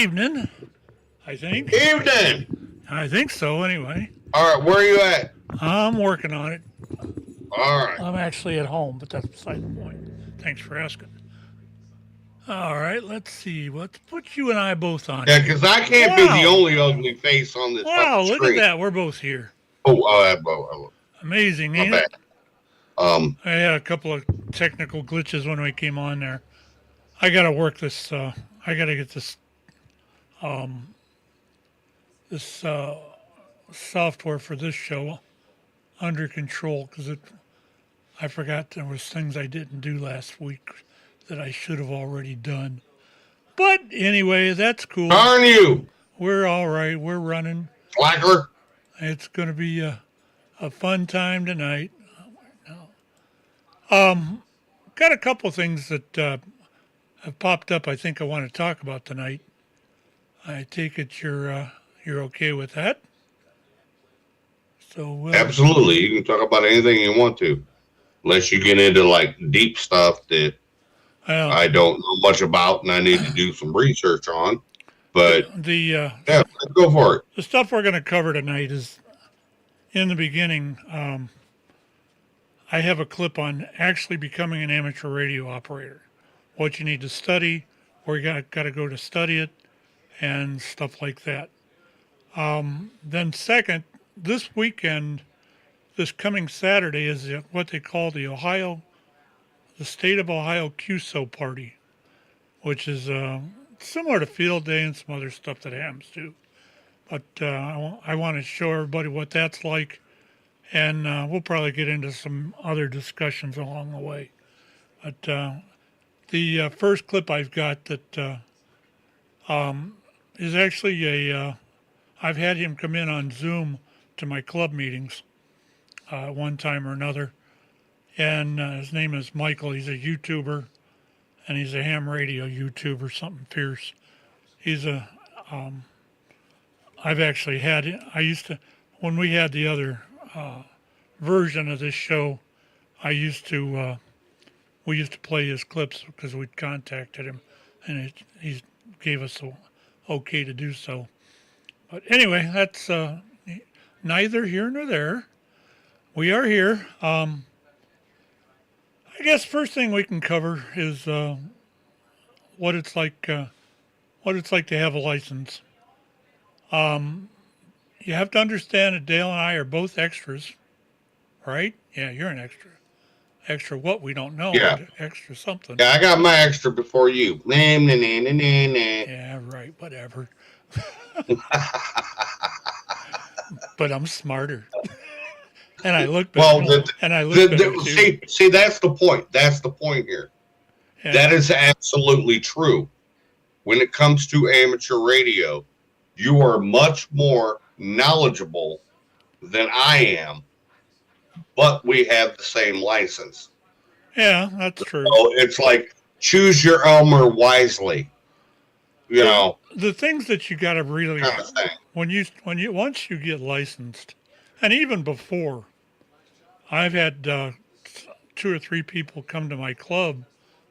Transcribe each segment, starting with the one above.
evening, I think. Evening. I think so, anyway. All right, where are you at? I'm working on it. All right. I'm actually at home, but that's beside the point. Thanks for asking. All right, let's see. Let's put you and I both on. Yeah, because I can't be the only ugly face on this Wow, look screen. at that. We're both here. Oh, amazing, ain't bad. it? I had a couple of technical glitches when we came on there. I got to work this. I got to get this software for this show under control because I forgot there was things I didn't do last week that I should have already done. But anyway, that's cool. Darn you! We're all right. We're running. Slacker. It's going to be a fun time tonight. Got a couple things that have popped up. I think I want to talk about tonight. I take it you're okay with that. So absolutely, you can talk about anything you want to, unless you get into like deep stuff that I don't know much about and I need to do some research on. But yeah, let's go for it. The stuff we're going to cover tonight is, in the beginning, I have a clip on actually becoming an amateur radio operator, what you need to study, where you got to go to study it, and stuff like that. Then second, this weekend, this coming Saturday is what they call the State of Ohio QSO party, which is similar to Field Day and some other stuff that Hams do. But I want to show everybody what that's like, and we'll probably get into some other discussions along the way. But the first clip I've got that is actually I've had him come in on Zoom to my club meetings one time or another. And his name is Michael. He's a YouTuber, and he's a ham radio YouTuber, something fierce. He's I've actually had, when we had the other version of this show, we used to play his clips because we'd contacted him, and he gave us the okay to do so. But anyway, that's neither here nor there. We are here. I guess first thing we can cover is what it's like to have a license. You have to understand that Dale and I are both extras, right? Yeah, you're an extra. Extra what? We don't know. Yeah. Extra something. Yeah, I got my extra before you. Yeah, right. Whatever. But I'm smarter. And I look better. Well, see, that's the point. That's the point here. Yeah. That is absolutely true. When it comes to amateur radio, you are much more knowledgeable than I am, but we have the same license. Yeah, that's true. So it's like choose your Elmer wisely. You know, the things that you got to really once you get licensed, and even before. I've had 2 or 3 people come to my club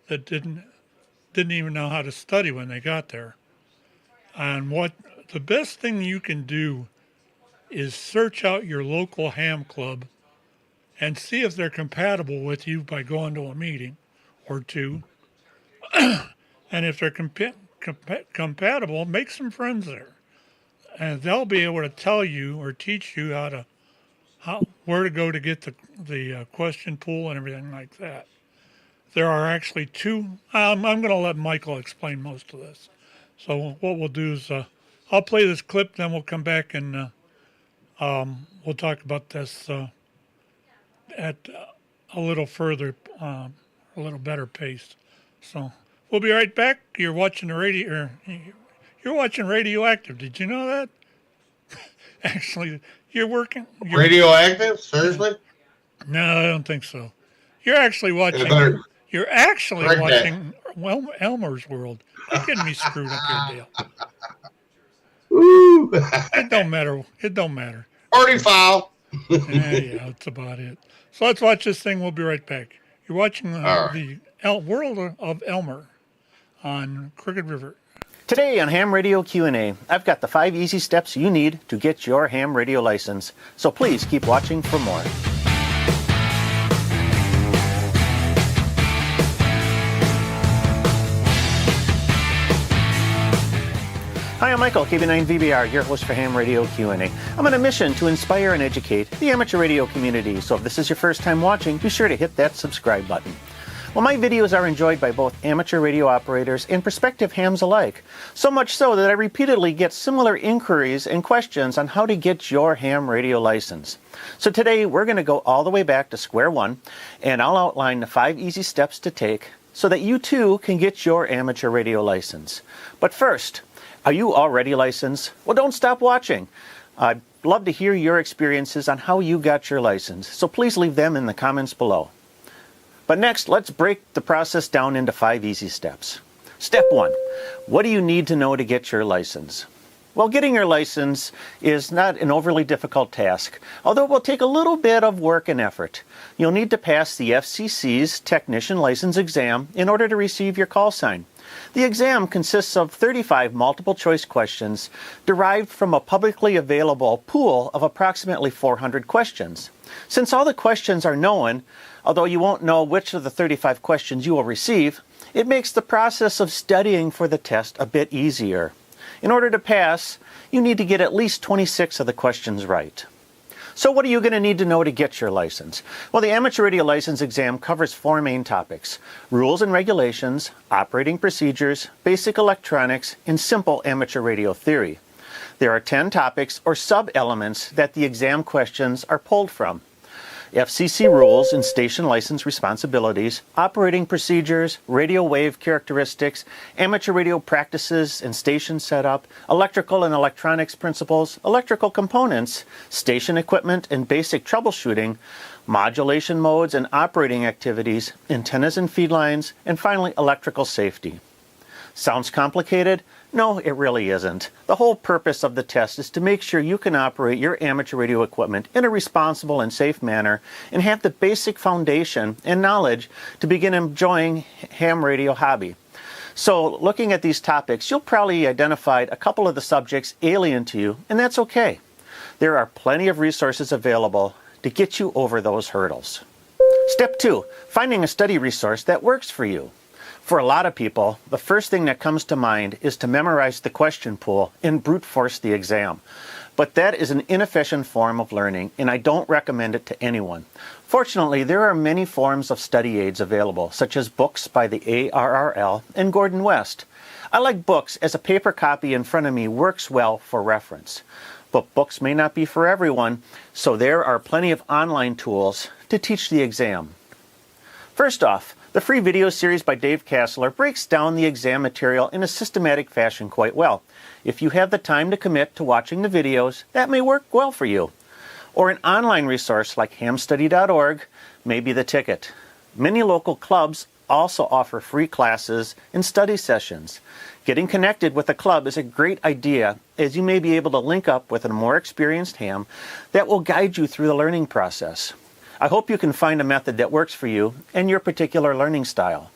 that didn't even know how to study when they got there. And what the best thing you can do is search out your local ham club and see if they're compatible with you by going to a meeting or two. And if they're compatible, make some friends there. And they'll be able to tell you or teach you where to go to get the question pool and everything like that. There are actually 2. I'm going to let Michael explain most of this. So what we'll do is I'll play this clip, then we'll come back and we'll talk about this at a little further, a little better pace. So we'll be right back. You're watching you're watching Radioactive. Did you know that? Actually, you're working. Radioactive? Seriously? No, I don't think so. You're actually watching. Elmers World. You're getting me screwed up here, Dale. Ooh. It don't matter. Party foul. Yeah, that's about it. So let's watch this thing. We'll be right back. You're watching the World of Elmer on Crooked River. Today on Ham Radio Q&A, I've got the 5 easy steps you need to get your ham radio license. So please keep watching for more. Hi, I'm Michael, KB9VBR, your host for Ham Radio Q&A. I'm on a mission to inspire and educate the amateur radio community. So if this is your first time watching, be sure to hit that subscribe button. Well, my videos are enjoyed by both amateur radio operators and prospective hams alike. So much so that I repeatedly get similar inquiries and questions on how to get your ham radio license. So today we're going to go all the way back to square one, and I'll outline the 5 easy steps to take so that you too can get your amateur radio license. But first, are you already licensed? Well, don't stop watching. I'd love to hear your experiences on how you got your license, so please leave them in the comments below. But next, let's break the process down into 5 easy steps. Step 1. What do you need to know to get your license? Well, getting your license is not an overly difficult task, although it will take a little bit of work and effort. You'll need to pass the FCC's Technician License Exam in order to receive your call sign. The exam consists of 35 multiple-choice questions derived from a publicly available pool of approximately 400 questions. Since all the questions are known, although you won't know which of the 35 questions you will receive, it makes the process of studying for the test a bit easier. In order to pass, you need to get at least 26 of the questions right. So what are you going to need to know to get your license? Well, the Amateur Radio License Exam covers 4 main topics: rules and regulations, operating procedures, basic electronics, and simple amateur radio theory. There are 10 topics or sub-elements that the exam questions are pulled from: FCC rules and station license responsibilities, operating procedures, radio wave characteristics, amateur radio practices and station setup, electrical and electronics principles, electrical components, station equipment and basic troubleshooting, modulation modes and operating activities, antennas and feed lines, and finally electrical safety. Sounds complicated? No, it really isn't. The whole purpose of the test is to make sure you can operate your amateur radio equipment in a responsible and safe manner and have the basic foundation and knowledge to begin enjoying ham radio hobby. So looking at these topics, you'll probably identify a couple of the subjects alien to you, and that's okay. There are plenty of resources available to get you over those hurdles. Step 2, finding a study resource that works for you. For a lot of people, the first thing that comes to mind is to memorize the question pool and brute force the exam. But that is an inefficient form of learning, and I don't recommend it to anyone. Fortunately, there are many forms of study aids available, such as books by the ARRL and Gordon West. I like books as a paper copy in front of me works well for reference. But books may not be for everyone, so there are plenty of online tools to teach the exam. First off, the free video series by Dave Kassler breaks down the exam material in a systematic fashion quite well. If you have the time to commit to watching the videos, that may work well for you. Or an online resource like hamstudy.org may be the ticket. Many local clubs also offer free classes and study sessions. Getting connected with a club is a great idea, as you may be able to link up with a more experienced ham that will guide you through the learning process. I hope you can find a method that works for you and your particular learning style.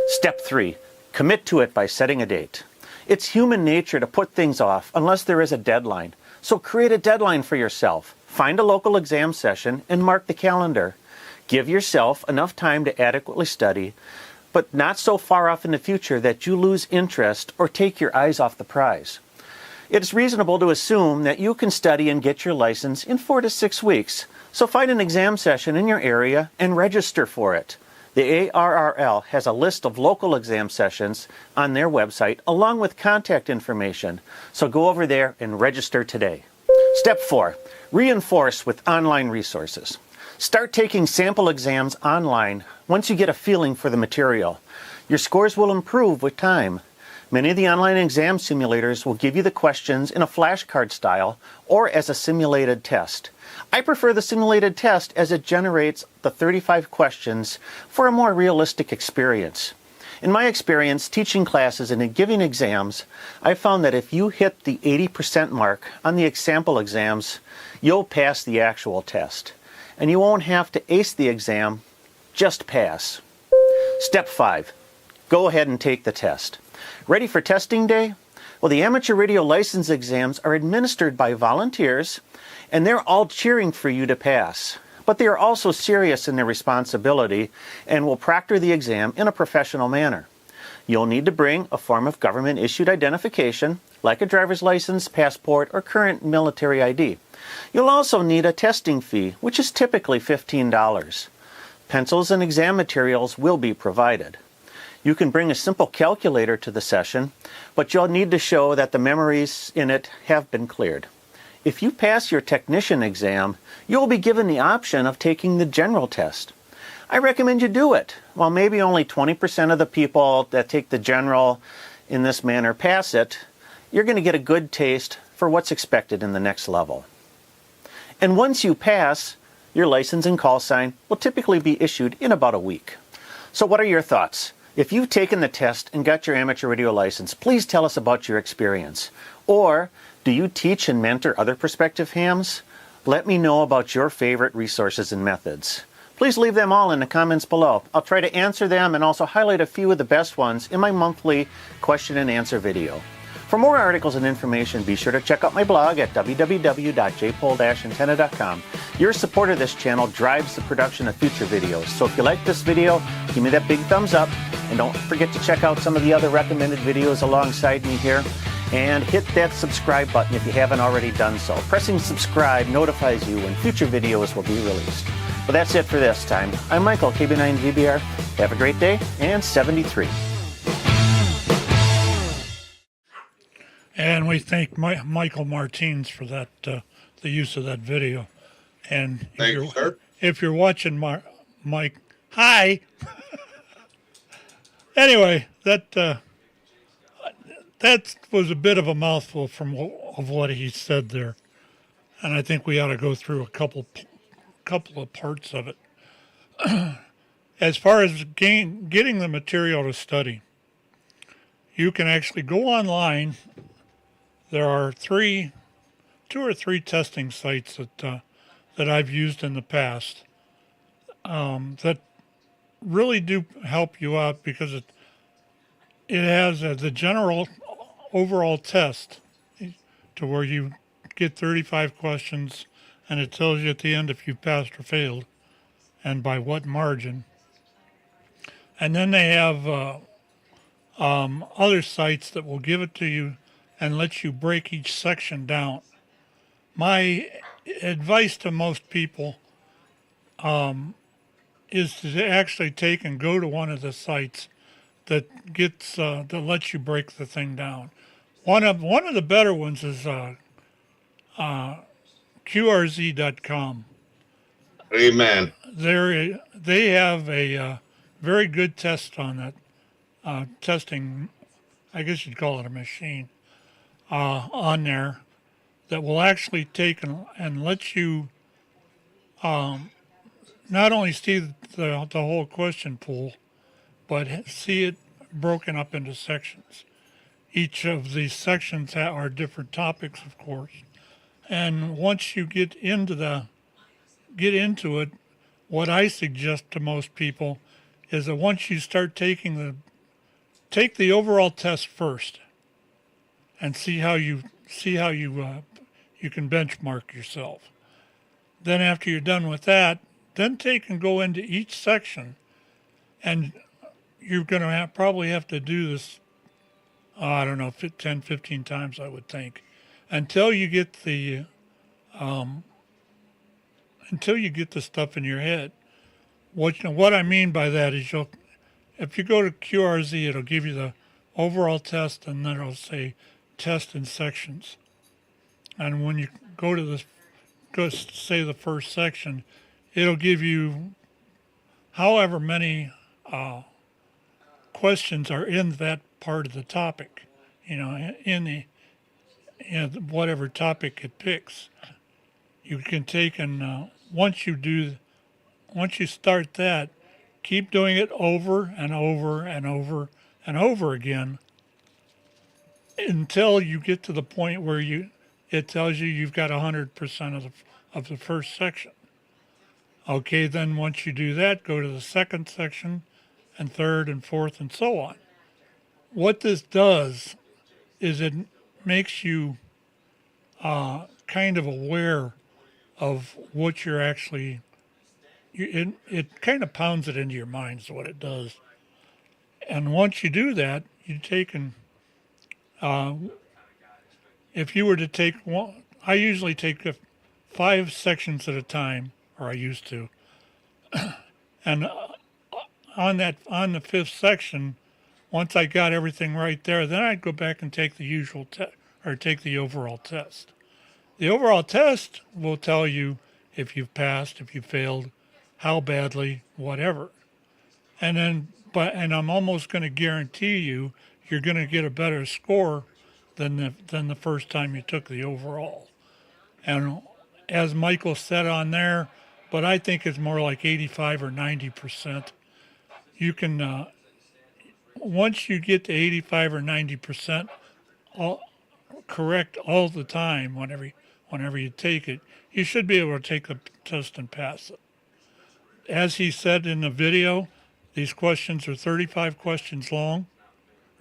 Step 3, commit to it by setting a date. It's human nature to put things off unless there is a deadline. So create a deadline for yourself. Find a local exam session and mark the calendar. Give yourself enough time to adequately study, but not so far off in the future that you lose interest or take your eyes off the prize. It's reasonable to assume that you can study and get your license in 4 to 6 weeks. So find an exam session in your area and register for it. The ARRL has a list of local exam sessions on their website along with contact information. So go over there and register today. Step 4, reinforce with online resources. Start taking sample exams online once you get a feeling for the material. Your scores will improve with time. Many of the online exam simulators will give you the questions in a flashcard style or as a simulated test. I prefer the simulated test as it generates the 35 questions for a more realistic experience. In my experience teaching classes and giving exams, I found that if you hit the 80% mark on the sample exams, you'll pass the actual test. And you won't have to ace the exam, just pass. Step 5, go ahead and take the test. Ready for testing day? Well, the amateur radio license exams are administered by volunteers, and they're all cheering for you to pass. But they are also serious in their responsibility and will proctor the exam in a professional manner. You'll need to bring a form of government-issued identification, like a driver's license, passport, or current military ID. You'll also need a testing fee, which is typically $15. Pencils and exam materials will be provided. You can bring a simple calculator to the session, but you'll need to show that the memories in it have been cleared. If you pass your technician exam, you'll be given the option of taking the general test. I recommend you do it. While maybe only 20% of the people that take the general in this manner pass it, you're going to get a good taste for what's expected in the next level. And once you pass, your license and call sign will typically be issued in about a week. So what are your thoughts? If you've taken the test and got your amateur radio license, please tell us about your experience. Or do you teach and mentor other prospective hams? Let me know about your favorite resources and methods. Please leave them all in the comments below. I'll try to answer them and also highlight a few of the best ones in my monthly question and answer video. For more articles and information, be sure to check out my blog at www.jpole-antenna.com. Your support of this channel drives the production of future videos. So if you like this video, give me that big thumbs up. And don't forget to check out some of the other recommended videos alongside me here. And hit that subscribe button if you haven't already done so. Pressing subscribe notifies you when future videos will be released. Well, that's it for this time. I'm Michael, KB9VBR. Have a great day, and 73. And we thank Michael Martins for that, the use of that video. And Thank you, sir. If you're watching, Mike, hi. Anyway, that was a bit of a mouthful of what he said there, and I think we ought to go through a couple of parts of it. As far as getting the material to study, you can actually go online. There are two or three testing sites that I've used in the past that really do help you out, because it has the general overall test to where you get 35 questions, and it tells you at the end if you passed or failed and by what margin. And then they have other sites that will give it to you and let you break each section down. My advice to most people is to actually take and go to one of the sites that lets you break the thing down. One of the better ones is QRZ.com. Amen. They have a very good test on that testing. I guess you'd call it a machine on there that will actually take and let you not only see the whole question pool, but see it broken up into sections. Each of these sections are different topics, of course. And once you get into it, what I suggest to most people is that once you start take the overall test first, and see how you can benchmark yourself. Then after you're done with that, then take and go into each section, and you're going to probably have to do this, I don't know, 10, 15 times, I would think, until you get the stuff in your head. What I mean by that is if you go to QRZ, it'll give you the overall test, and then it'll say test in sections. And when you go to say the first section, it'll give you however many questions are in that part of the topic, in whatever topic it picks. You can take and once you start that, keep doing it over and over and over and over again until you get to the point where it tells you've got 100% of the first section. Okay, then once you do that, go to the second section and third and fourth and so on. What this does is it makes you kind of aware of what you're actually. It kind of pounds it into your mind is what it does. And once you do that, you take and if you were to take one, I usually take 5 sections at a time, or I used to, and on the 5th section, once I got everything right there, then I'd go back and take the usual or take the overall test. The overall test will tell you if you've passed, if you failed, how badly, whatever. And then, and I'm almost going to guarantee you're going to get a better score than the first time you took the overall. And as Michael said on there, but I think it's more like 85 or 90%. You can once you get to 85 or 90% correct all the time, whenever you take it, you should be able to take the test and pass it. As he said in the video, these questions are 35 questions long,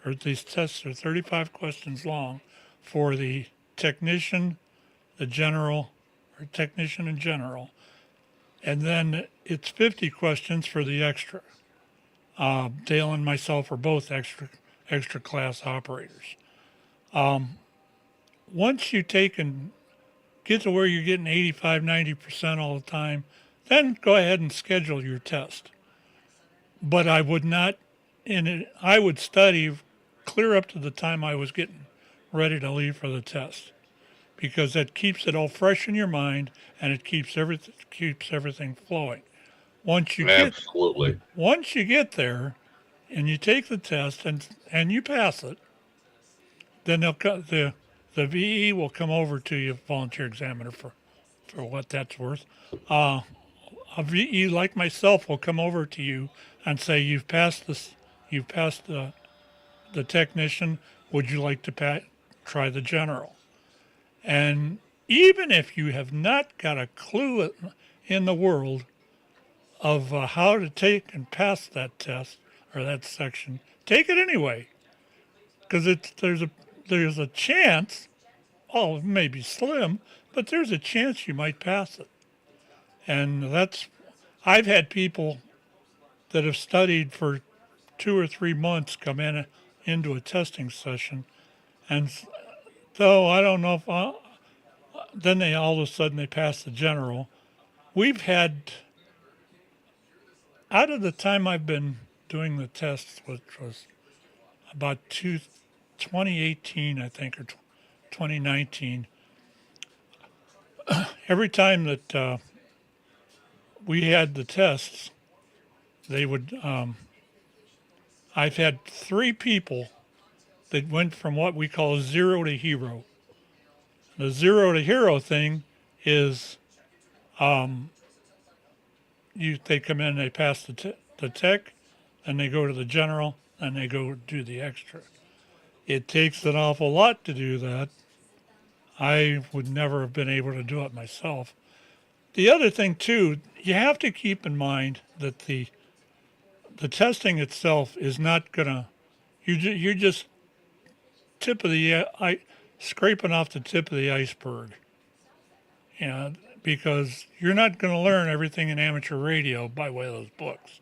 or these tests are 35 questions long for the technician, the general, or technician in general. And then it's 50 questions for the extra. Dale and myself are both extra class operators. Once you take and get to where you're getting 85, 90% all the time, then go ahead and schedule your test. But I would not, I would study clear up to the time I was getting ready to leave for the test, because that keeps it all fresh in your mind and it keeps everything flowing. Once you get there and you take the test and you pass it, then the VE will come over to you, volunteer examiner, for what that's worth. A VE like myself will come over to you and say, you've passed the technician, would you like to try the general? And even if you have not got a clue in the world of how to take and pass that test or that section, take it anyway, because there's a chance, oh, maybe slim, but there's a chance you might pass it. And I've had people that have studied for 2 or 3 months come into a testing session, and though I don't know if then they all of a sudden they pass the general. We've had, out of the time I've been doing the tests, which was about 2018, I think, or 2019, every time that we had the tests, they would, I've had 3 people that went from what we call 0 to hero. The 0 to hero thing is they come in, they pass the tech, and they go to the general, and they go do the extra. It takes an awful lot to do that. I would never have been able to do it myself. The other thing, too, you have to keep in mind that the testing itself is not going to, you're just scraping off the tip of the iceberg. Because you're not going to learn everything in amateur radio by way of those books.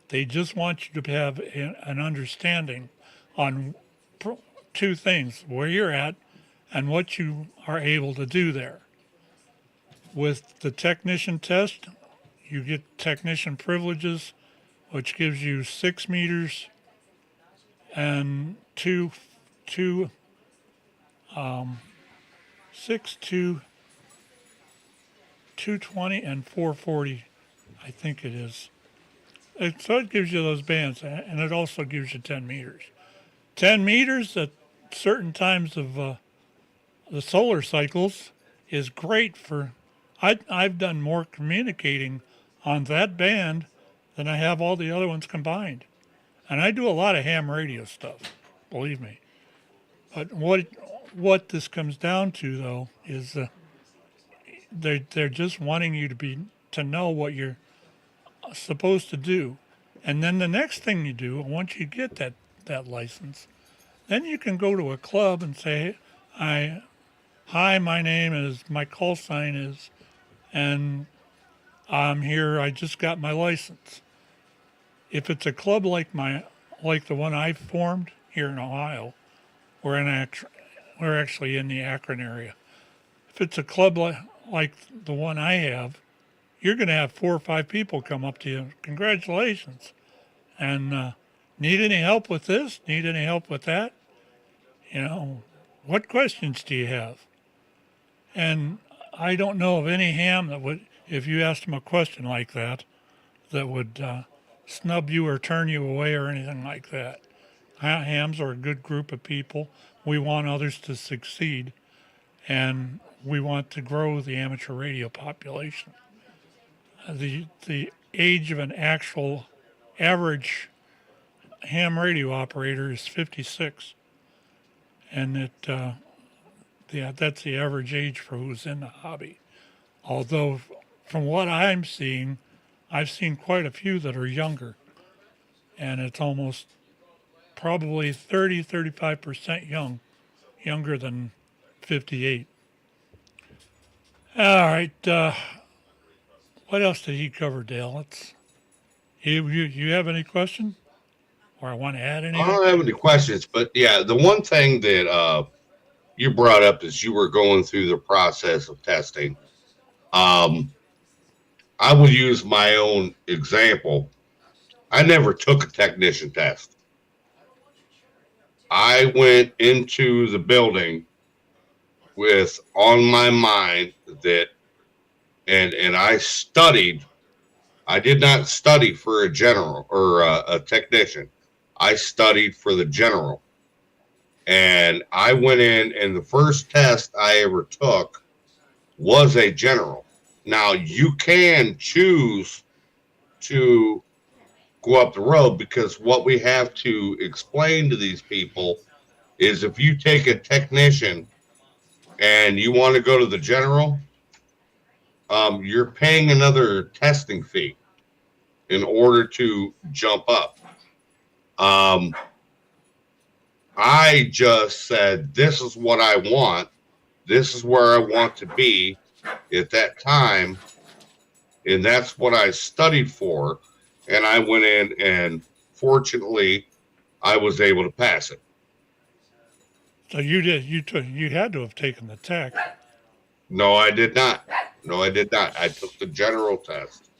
They just want you to have an understanding on 2 things, where you're at and what you are able to do there. With the technician test, you get technician privileges, which gives you 6 meters and 220 and 440, I think it is. So it gives you those bands, and it also gives you 10 meters. 10 meters at certain times of the solar cycles is great for, I've done more communicating on that band than I have all the other ones combined. And I do a lot of ham radio stuff, believe me. But what this comes down to, though, is they're just wanting you to know what you're supposed to do. And then the next thing you do, once you get that license, Then you can go to a club and say, hi, my name is, my call sign is, and I'm here, I just got my license. If it's a club like the one I formed here in Ohio, we're actually in the Akron area. If it's a club like the one I have, you're going to have 4 or 5 people come up to you. Congratulations. And need any help with this? Need any help with that? You know, what questions do you have? And I don't know of any ham that would, if you asked them a question like that would snub you or turn you away or anything like that. Hams are a good group of people. We want others to succeed, and we want to grow the amateur radio population. The age of an actual average ham radio operator is 56, and that's the average age for who's in the hobby. Although, from what I'm seeing, I've seen quite a few that are younger, and it's almost probably 35% younger than 58. All right, what else did he cover, Dale? You have any question? Or I want to add anything? I don't have any questions, but yeah, the one thing that you brought up is you were going through the process of testing. I would use my own example. I never took a technician test. I went into the building with on my mind that, and I studied. I did not study for a general or a technician. I studied for the general. And I went in, and the first test I ever took was a general. Now, you can choose to go up the road, because what we have to explain to these people is if you take a technician and you want to go to the general, you're paying another testing fee in order to jump up. I just said, this is what I want. This is where I want to be at that time. And that's what I studied for. And I went in, and fortunately, I was able to pass it. So you had to have taken the tech. No, I did not. I took the general test.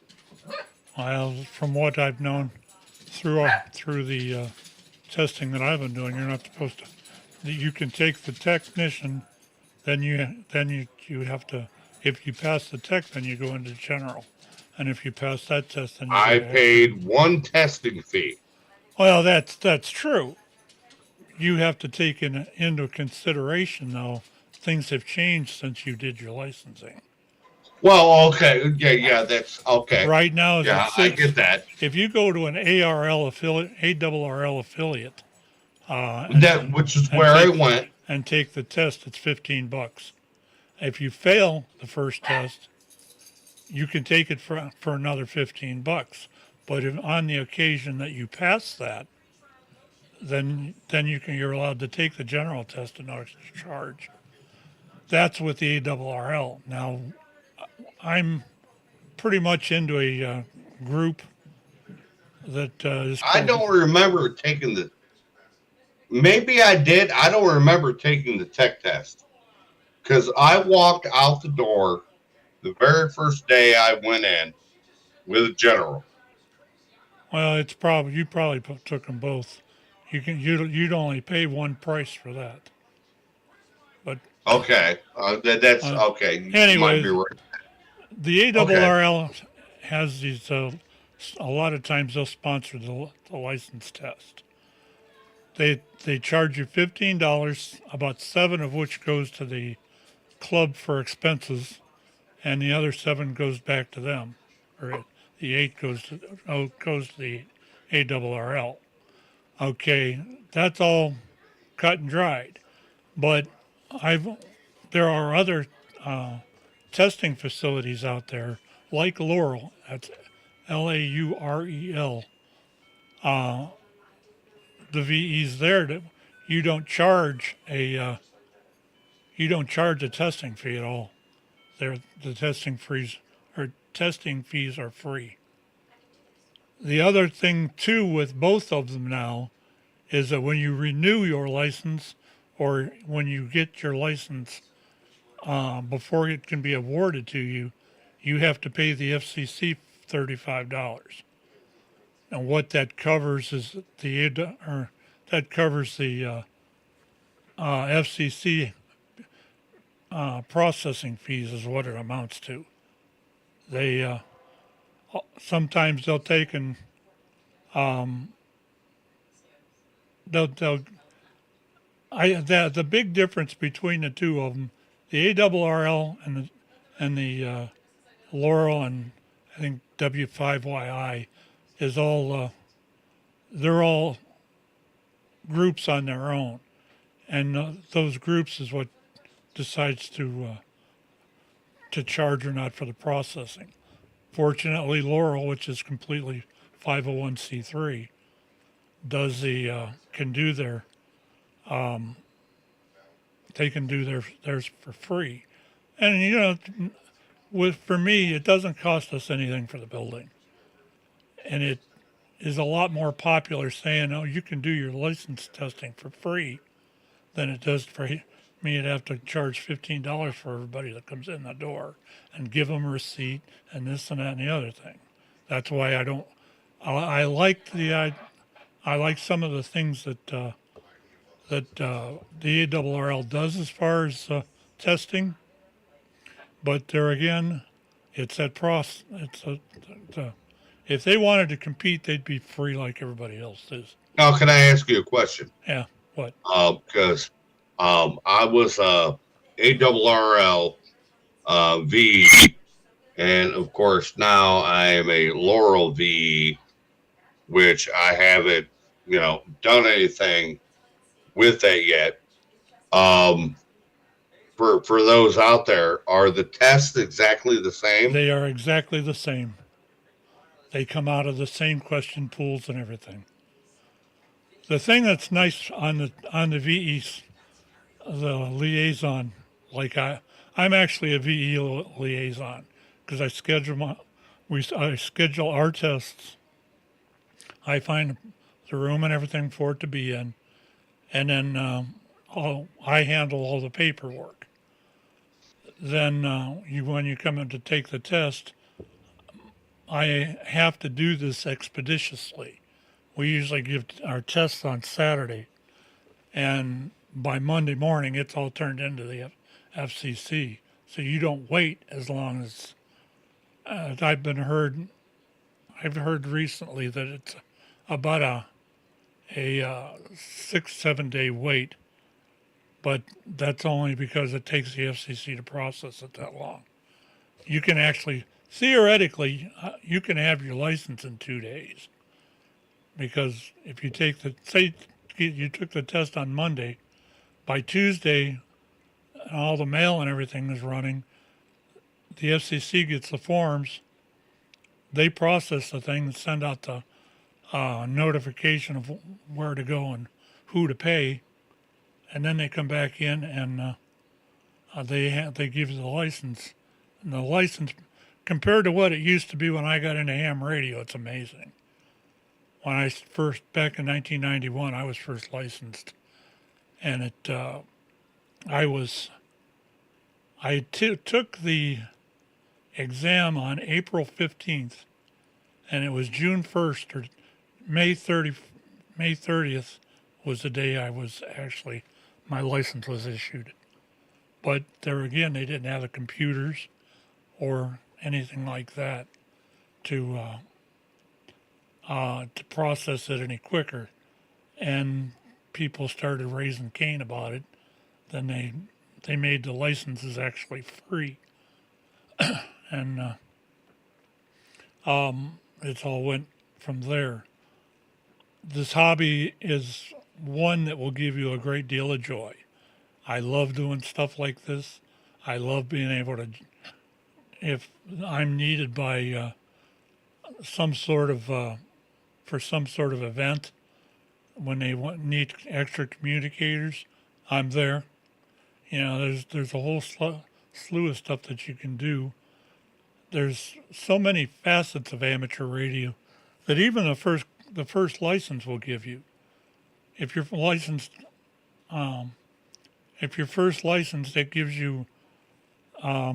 Well, from what I've known through the testing that I've been doing, you're not supposed to. You can take the technician, then you have to. If you pass the tech, then you go into general, and if you pass that test, then I paid one testing fee. Well, that's true. You have to take into consideration, though, things have changed since you did your licensing. Well, okay, yeah, that's okay. Right now, yeah, I get that. If you go to an ARL affiliate, ARRL affiliate, which is where I went, and take the test, it's $15. If you fail the first test, you can take it for another $15. But if on the occasion that you pass that, then you're allowed to take the general test at no extra charge. That's with the ARRL. Now, I'm pretty much into a group that is. I don't remember taking the. Maybe I did. I don't remember taking the tech test, because I walked out the door the very first day I went in with a general. Well, you probably took them both. You'd only pay one price for that. But okay, that's okay. Anyway, right. The ARRL has these. A lot of times they'll sponsor the license test. They charge you $15, about $7 of which goes to the club for expenses, and the other $7 goes back to them, or the $8 goes to the ARRL. Okay, that's all cut and dried, but there are other testing facilities out there like Laurel. That's Laurel. The VEs there that you don't charge a testing fee at all. The testing fees are free. The other thing too with both of them now is that when you renew your license or when you get your license before it can be awarded to you, you have to pay the FCC $35. And what that covers is the FCC processing fees is what it amounts to. They sometimes they'll take and the big difference between the two of them, the ARRL and the Laurel and I think W5YI is all they're all groups on their own, and those groups is what decides to charge or not for the processing. Fortunately, Laurel, which is completely 501c3, does can do their they can do theirs for free, and for me it doesn't cost us anything for the building, and it is a lot more popular saying, oh, you can do your license testing for free than it does for me to have to charge $15 for everybody that comes in the door and give them a receipt and this and that and the other thing. That's why I like some of the things that the ARRL does as far as testing, but there again, it's that process. If they wanted to compete, they'd be free like everybody else is. Now, can I ask you a question? Yeah. What? Because I was ARRL V, and of course now I am a Laurel V, which I haven't, done anything with that yet. For those out there, are the tests exactly the same? They are exactly the same. They come out of the same question pools and everything. The thing that's nice on the VEs, the liaison, like I'm actually a VE liaison because I schedule our tests. I find the room and everything for it to be in, and then I handle all the paperwork. Then when you come in to take the test, I have to do this expeditiously. We usually give our tests on Saturday, and by Monday morning, it's all turned into the FCC. So you don't wait as long as I've heard recently that it's about a 6-7 day wait, but that's only because it takes the FCC to process it that long. You can actually, theoretically, you can have your license in 2 days, because if you say you took the test on Monday, by Tuesday, all the mail and everything is running. The FCC gets the forms. They process the thing and send out the notification of where to go and who to pay, and then they come back in and they give you the license. And the license, compared to what it used to be when I got into ham radio, it's amazing. When back in 1991, I was first licensed, and I took the exam on April 15th, and it was June 1st or May 30th was the day my license was issued. But there again, they didn't have the computers or anything like that to process it any quicker, and people started raising Cain about it. Then they made the licenses actually free, and it's all went from there. This hobby is one that will give you a great deal of joy. I love doing stuff like this. I love being able to, if I'm needed by for some sort of event, when they need extra communicators, I'm there. There's a whole slew of stuff that you can do. There's so many facets of amateur radio that even the first license will give you. If you're licensed, if you're first licensed, it gives you a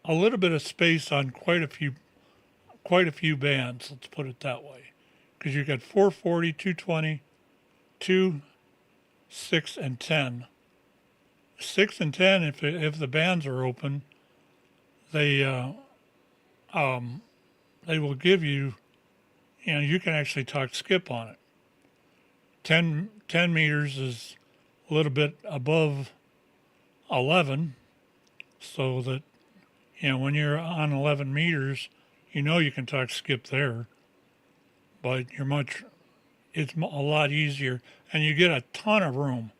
little bit of space on quite a few bands. Let's put it that way, because you got 440, 220, 2, 6, and 10. 6 and 10, if the bands are open, they will give you, you can actually talk skip on it. 10 meters is a little bit above 11, so that, when you're on 11 meters, you can talk skip there, but it's a lot easier, and you get a ton of room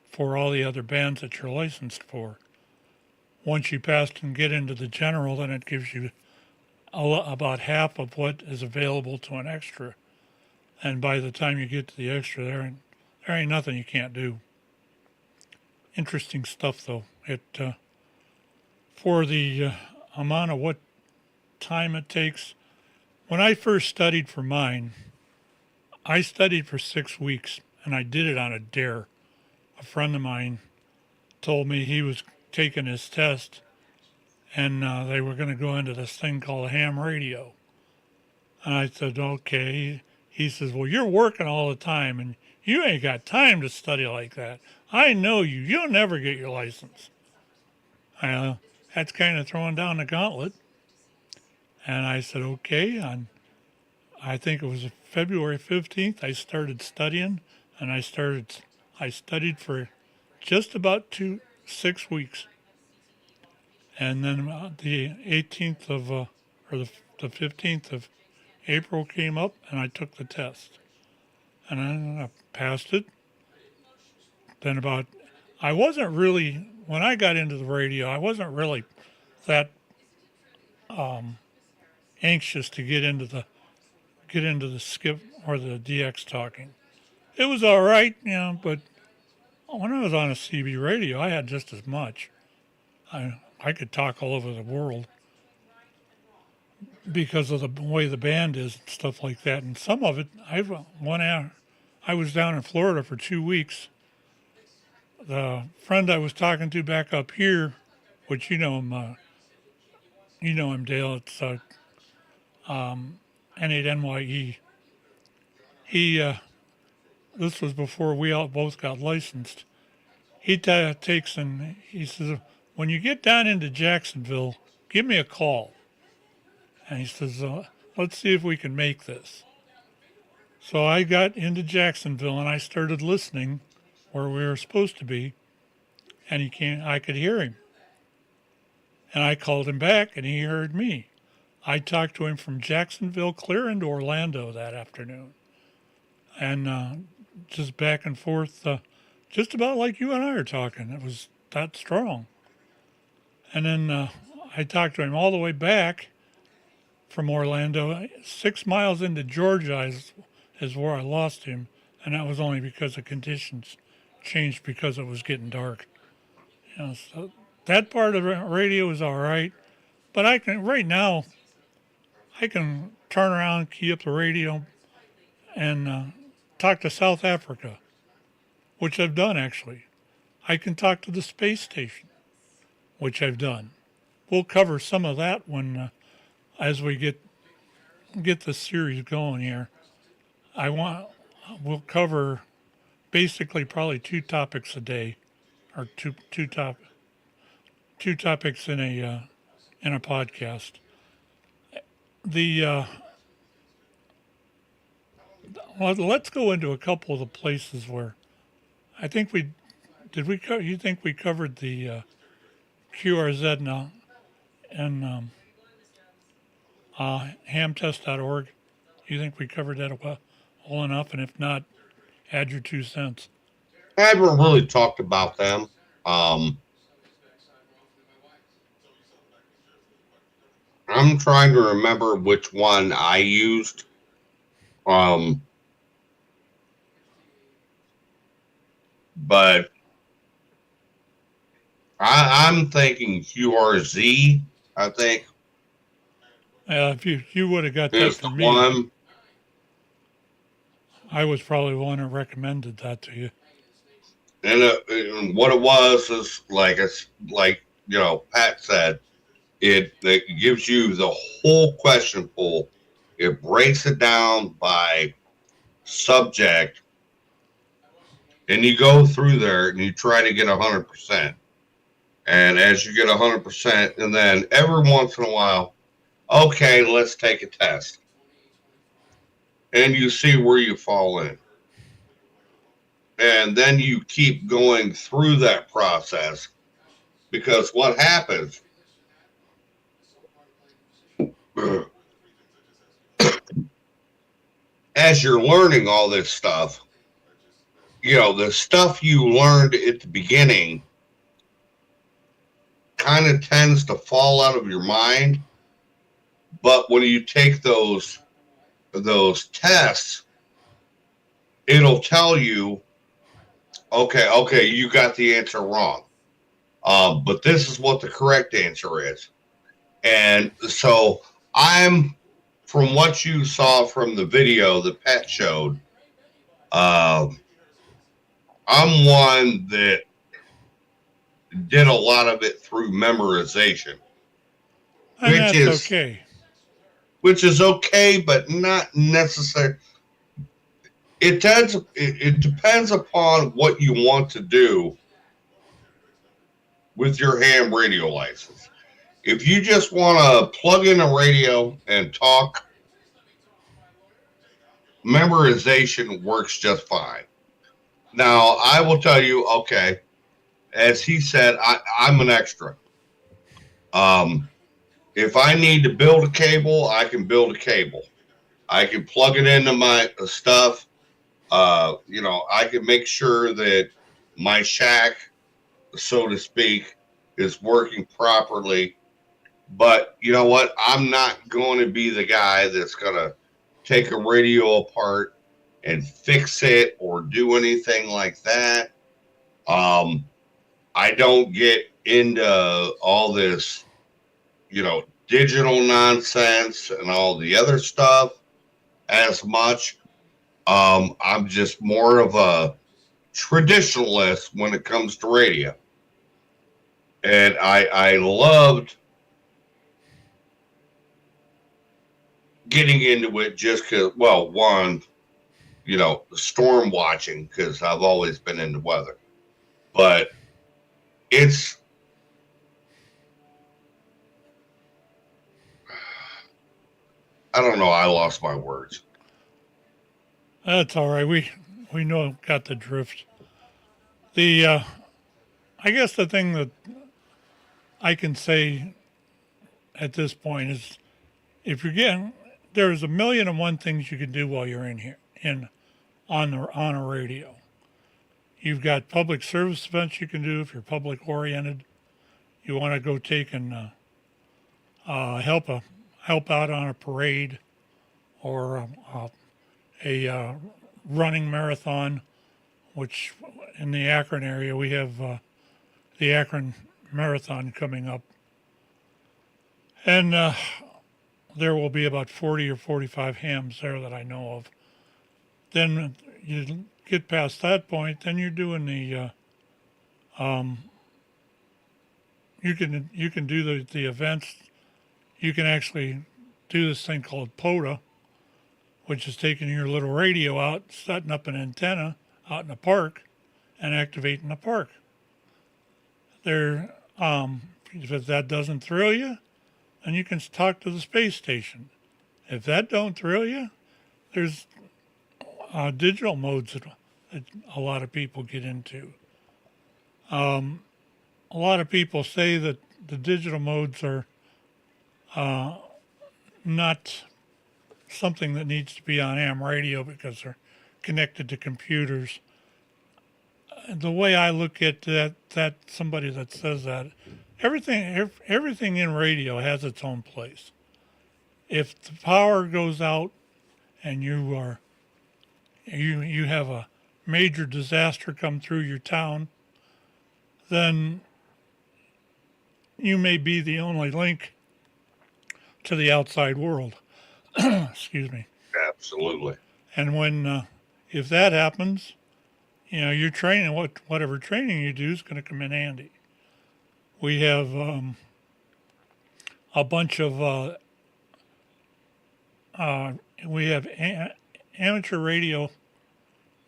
for all the other bands that you're licensed for. Once you pass and get into the general, then it gives you about half of what is available to an extra. And by the time you get to the extra, there ain't nothing you can't do. Interesting stuff, though. For the amount of what time it takes. When I first studied for mine, I studied for 6 weeks, and I did it on a dare. A friend of mine told me he was taking his test, and they were going to go into this thing called Ham Radio. And I said, okay. He says, well, you're working all the time, and you ain't got time to study like that. I know you. You'll never get your license. That's kind of throwing down the gauntlet. And I said, okay. And I think it was February 15th, I started studying, and I studied for just about 6 weeks. And then the 18th of, or the 15th of April came up, and I took the test. And I passed it. Then I wasn't really, when I got into the radio, I wasn't really that anxious to get into the skip or the DX talking. It was all right, but when I was on a CB radio, I had just as much. I could talk all over the world because of the way the band is and stuff like that. And some of it, I was down in Florida for 2 weeks. The friend I was talking to back up here, which you know him, Dale. It's N8NYE. This was before we all both got licensed. He takes and he says, when you get down into Jacksonville, give me a call. And he says, let's see if we can make this. So I got into Jacksonville and I started listening where we were supposed to be, and I could hear him. And I called him back and he heard me. I talked to him from Jacksonville clear into Orlando that afternoon. And just back and forth, just about like you and I are talking. It was that strong. And then I talked to him all the way back from Orlando. 6 miles into Georgia is where I lost him. And that was only because the conditions changed because it was getting dark. So that part of the radio is all right. But right now, I can turn around, key up the radio, and talk to South Africa, which I've done actually. I can talk to the space station, which I've done. We'll cover some of that when, as we get the series going here. We'll cover basically probably 2 topics a day, or two topics in a podcast. Let's go into a couple of the places where I think you think we covered the QRZ now and hamtest.org. You think we covered that well enough? And if not, add your 2 cents. I haven't really talked about them. I'm trying to remember which one I used. but I'm thinking QRZ, I think. If you would have got that Is the from me, one. I was probably the one who recommended that to you. And what it was is like Pat said, it gives you the whole question pool. It breaks it down by subject, and you go through there and you try to get 100%. And as you get 100%, and then every once in a while, okay, let's take a test, and you see where you fall in. And then you keep going through that process, because what happens as you're learning all this stuff, the stuff you learned at the beginning kind of tends to fall out of your mind. But when you take those tests, it'll tell you, okay, you got the answer wrong. But this is what the correct answer is. And so from what you saw from the video that Pat showed, I'm one that did a lot of it through memorization. And that's okay. Which is okay, but not necessary. It depends upon what you want to do with your ham radio license. If you just want to plug in a radio and talk, memorization works just fine. Now, I will tell you, okay, as he said, I'm an extra. If I need to build a cable, I can build a cable. I can plug it into my stuff. I can make sure that my shack, so to speak, is working properly. But you know what? I'm not going to be the guy that's going to take a radio apart and fix it or do anything like that. I don't get into all this, digital nonsense and all the other stuff as much. I'm just more of a traditionalist when it comes to radio. And I loved getting into it just because, well, one, storm watching, because I've always been into weather. But I don't know. I lost my words. That's all right. We know, got the drift. I guess the thing that I can say at this point is, if you're getting, there's 1,000,001 things you can do while you're in here on a radio. You've got public service events you can do if you're public oriented. You want to go take and help out on a parade or a running marathon, which in the Akron area we have the Akron Marathon coming up, and there will be about 40 or 45 hams there that I know of. Then you get past that point, then you're doing the you can do the events. You can actually do this thing called POTA, which is taking your little radio out, setting up an antenna out in the park, and activating the park. If that doesn't thrill you, then you can talk to the space station. If that don't thrill you, there's digital modes that a lot of people get into. A lot of people say that the digital modes are not something that needs to be on ham radio because they're connected to computers. The way I look at that somebody that says that, everything in radio has its own place. If the power goes out and you have a major disaster come through your town, then you may be the only link to the outside world. Excuse me. Absolutely. And when, if that happens, your training, whatever training you do is going to come in handy. We have a bunch of, we have amateur radio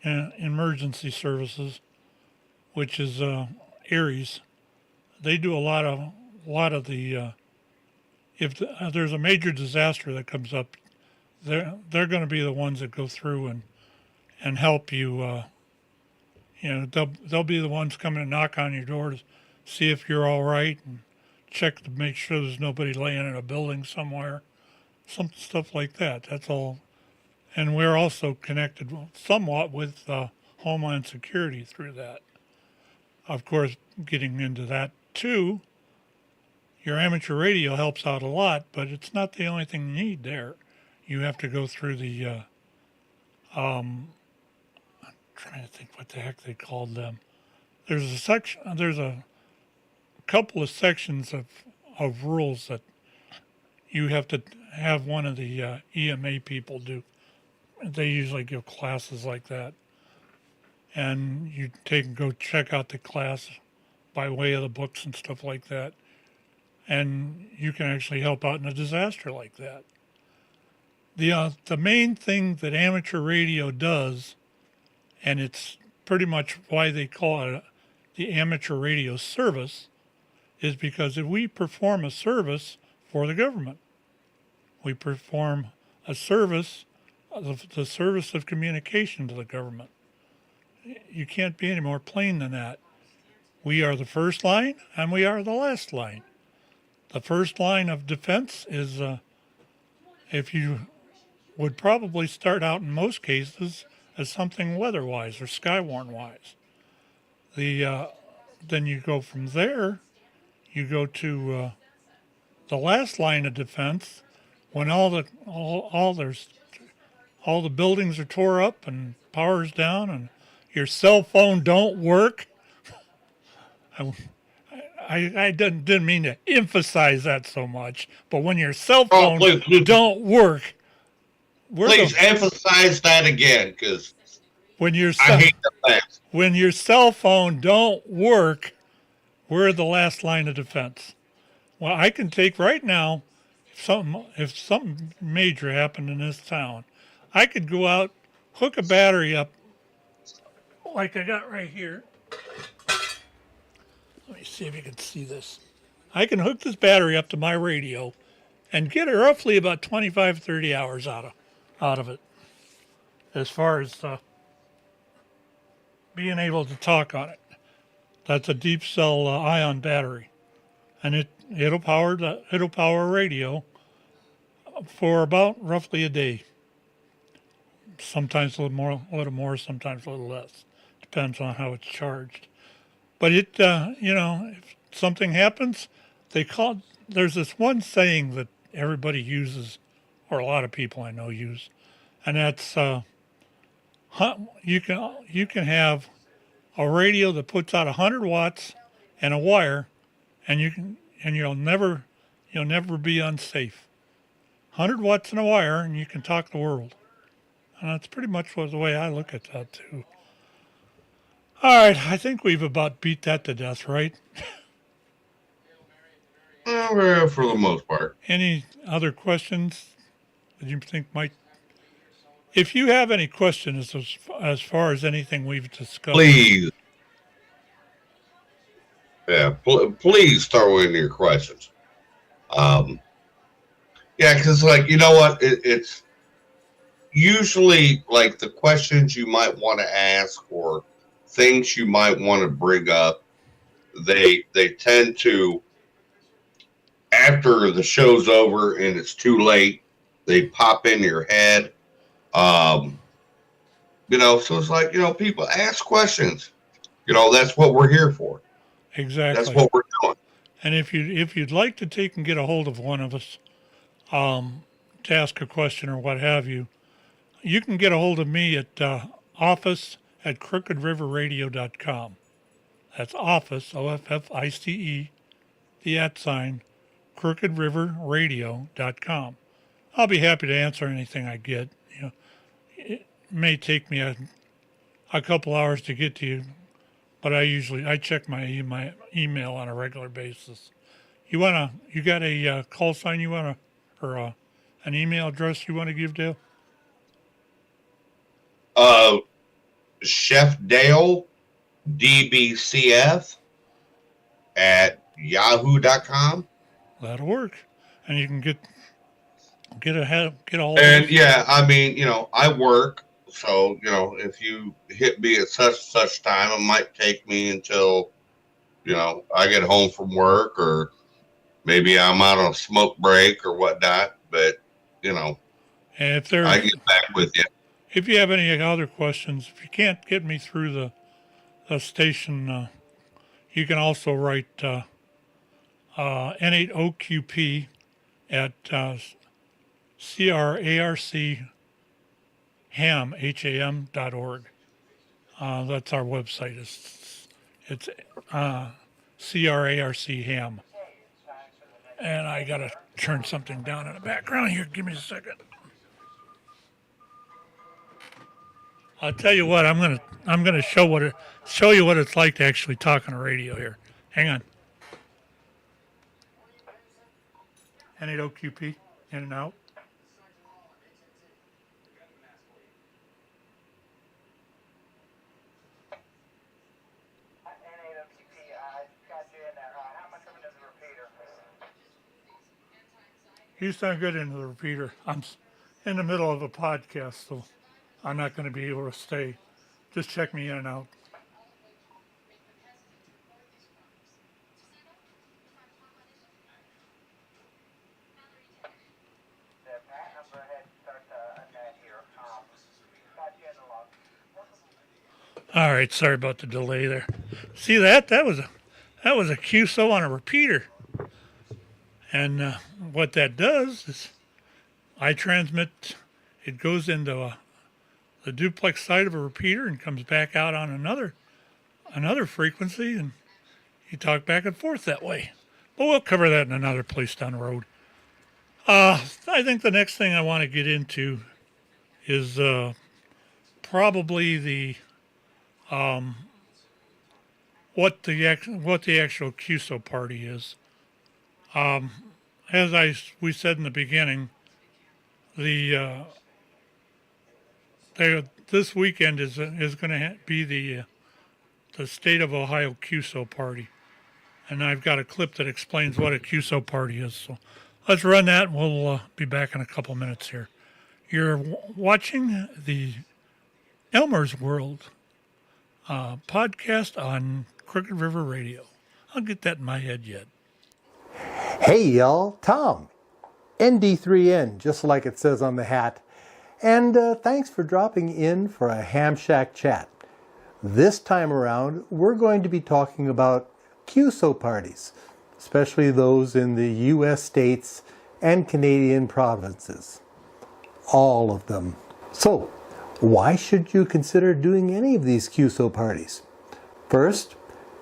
emergency services, which is ARIES. They do a lot of the, there's a major disaster that comes up, they're going to be the ones that go through and help you. They'll be the ones coming to knock on your door to see if you're all right and check to make sure there's nobody laying in a building somewhere, some stuff like that. That's all. And we're also connected somewhat with Homeland Security through that. Of course, getting into that too, your amateur radio helps out a lot, but it's not the only thing you need there. You have to go through the, I'm trying to think what the heck they called them. There's a couple of sections of rules that you have to have one of the EMA people do. They usually give classes like that. And you go check out the class by way of the books and stuff like that. And you can actually help out in a disaster like that. The main thing that amateur radio does, and it's pretty much why they call it the amateur radio service, is because if we perform a service for the government, we perform a service, the service of communication to the government. You can't be any more plain than that. We are the first line and we are the last line. The first line of defense is, if you would probably start out in most cases as something weather-wise or skywarn-wise. Then you go from there, you go to the last line of defense when all the buildings are tore up and power's down and your cell phone don't work. I didn't mean to emphasize that so much, but when your cell phone don't work, please emphasize that again, because when I hate that. When your cell phone don't work, we're the last line of defense. Well, I can take right now, if something major happened in this town, I could go out, hook a battery up, like I got right here. Let me see if you can see this. I can hook this battery up to my radio and get roughly about 25, 30 hours out of it, as far as being able to talk on it. That's a deep cell ion battery, and it'll power a radio for about roughly a day. Sometimes a little more, sometimes a little less. Depends on how it's charged. But if something happens, there's this one saying that everybody uses, or a lot of people I know use, and that's you can have a radio that puts out 100 watts and a wire, and you'll never be unsafe. 100 watts and a wire, and you can talk the world. And that's pretty much the way I look at that too. All right, I think we've about beat that to death, right? For the most part. Any other questions that you think might? If you have any questions as far as anything we've discussed, please. Yeah, please throw in your questions. Yeah, because you know what, it's usually the questions you might want to ask or things you might want to bring up, they tend to, after the show's over and it's too late, they pop in your head. So it's people ask questions. That's what we're here for. Exactly. That's what we're doing. And if you'd like to take and get a hold of one of us to ask a question or what have you, you can get a hold of me at office at crookedriverradio.com. That's office, OFFICE, the @ crookedriverradio.com. I'll be happy to answer anything I get. It may take me a couple hours to get to you, but I check my email on a regular basis. You got a call sign or an email address you want to give, Dale? Chef Dale DBCF at yahoo.com. That'll work, and you can get all. And yeah, I mean, I work, so if you hit me at such time, it might take me until I get home from work, or maybe I'm out on a smoke break or whatnot. But and if I get back with you. If you have any other questions, if you can't get me through the station, you can also write N8OQP at CRARC ham, HAM.org. That's our website. It's CRARC ham. And I got to turn something down in the background here. Give me a second. I'll tell you what. I'm gonna show you what it's like to actually talk on a radio here. Hang on. N8OQP, in and out. You sound good into the repeater. I'm in the middle of a podcast, so I'm not going to be able to stay. Just check me in and out. All right, sorry about the delay there. See that? That was a QSO on a repeater. And what that does is I transmit, it goes into the duplex side of a repeater and comes back out on another frequency, and you talk back and forth that way. But we'll cover that in another place down the road. I think the next thing I want to get into is probably the what the actual QSO party is. As we said in the beginning, this weekend is going to be the State of Ohio QSO party, and I've got a clip that explains what a QSO party is. So let's run that, and we'll be back in a couple minutes here. You're watching the Elmers World podcast on Crooked River Radio. I'll get that in my head yet. Hey y'all, Tom, ND3N, just like it says on the hat. And thanks for dropping in for a Ham Shack chat. This time around, we're going to be talking about QSO parties, especially those in the U.S. states and Canadian provinces. All of them. So, why should you consider doing any of these QSO parties? First,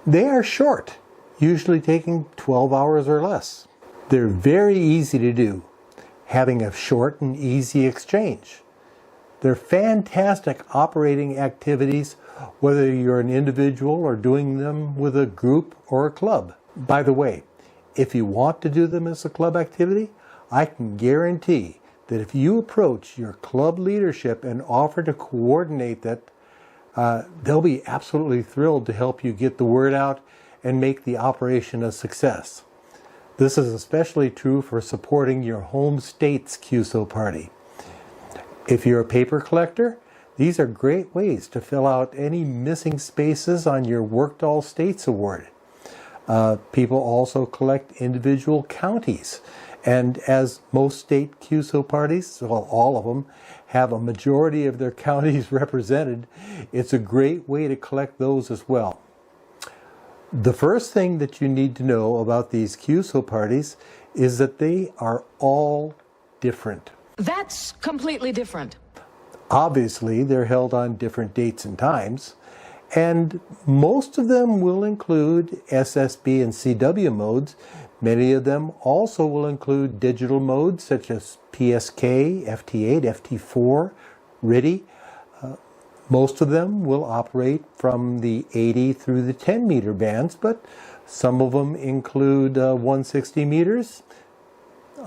they are short, usually taking 12 hours or less. They're very easy to do, having a short and easy exchange. They're fantastic operating activities, whether you're an individual or doing them with a group or a club. By the way, if you want to do them as a club activity, I can guarantee that if you approach your club leadership and offer to coordinate that, they'll be absolutely thrilled to help you get the word out and make the operation a success. This is especially true for supporting your home state's QSO party. If you're a paper collector, these are great ways to fill out any missing spaces on your Worked All States award. People also collect individual counties, and as most state QSO parties, well, all of them, have a majority of their counties represented, it's a great way to collect those as well. The first thing that you need to know about these QSO parties is that they are all different. That's completely different. Obviously, they're held on different dates and times, and most of them will include SSB and CW modes. Many of them also will include digital modes such as PSK, FT8, FT4, RTTY. Most of them will operate from the 80 through the 10 meter bands, but some of them include 160 meters.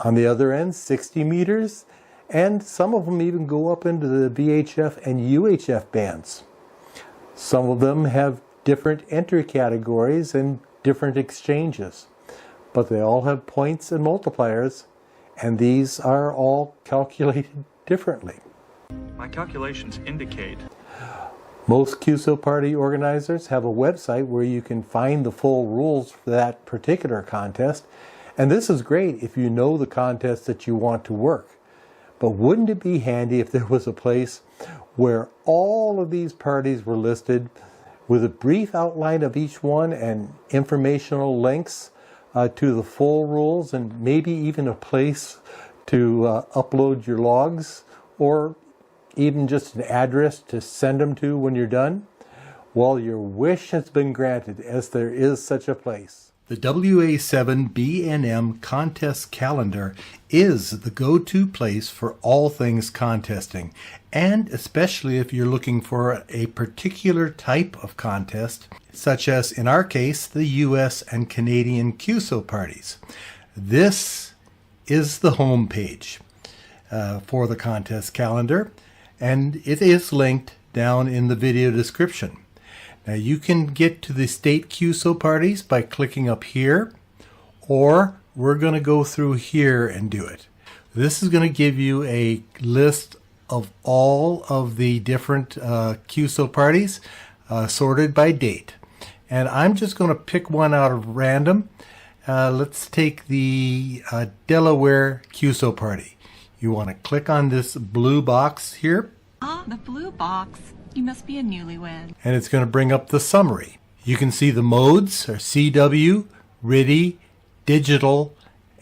On the other end, 60 meters, and some of them even go up into the VHF and UHF bands. Some of them have different entry categories and different exchanges, but they all have points and multipliers, and these are all calculated differently. My calculations indicate most QSO party organizers have a website where you can find the full rules for that particular contest, and this is great if you know the contest that you want to work. But wouldn't it be handy if there was a place where all of these parties were listed with a brief outline of each one and informational links to the full rules, and maybe even a place to upload your logs, or even just an address to send them to when you're done? Well, your wish has been granted, as there is such a place. The WA7BNM contest calendar is the go-to place for all things contesting, and especially if you're looking for a particular type of contest, such as in our case the US and Canadian QSO parties. This is the home page for the contest calendar, and it is linked down in the video description. Now you can get to the state QSO parties by clicking up here, or we're going to go through here and do it. This is going to give you a list of all of the different QSO parties sorted by date. And I'm just going to pick one out of random. Let's take the Delaware QSO party. You want to click on this blue box here. Ah, the blue box. You must be a newlywed. And it's going to bring up the summary. You can see the modes are CW, RTTY, digital,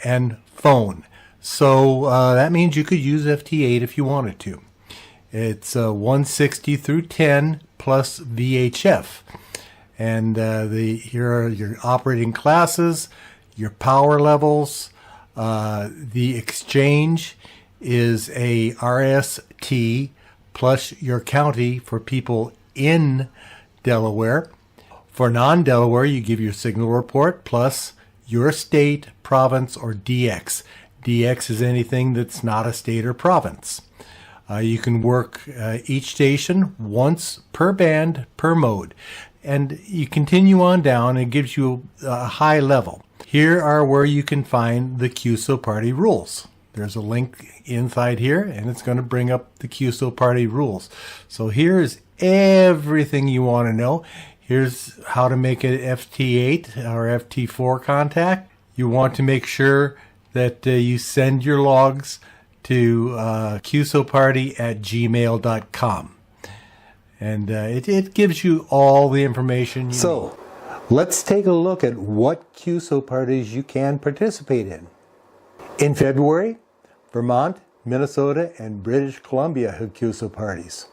and phone. So that means you could use FT8 if you wanted to. It's 160 through 10 plus VHF. And here are your operating classes, your power levels. The exchange is a RST plus your county for people in Delaware. For non-Delaware, you give your signal report plus your state, province, or DX. DX is anything that's not a state or province. You can work each station once per band per mode. And you continue on down, and it gives you a high level. Here are where you can find the QSO party rules. There's a link inside here, and it's going to bring up the QSO party rules. So here's everything you want to know. Here's how to make an FT8 or FT4 contact. You want to make sure that you send your logs to qsoparty@gmail.com. And it gives you all the information you need. So let's take a look at what QSO parties you can participate in. In February, Vermont, Minnesota, and British Columbia have QSO parties.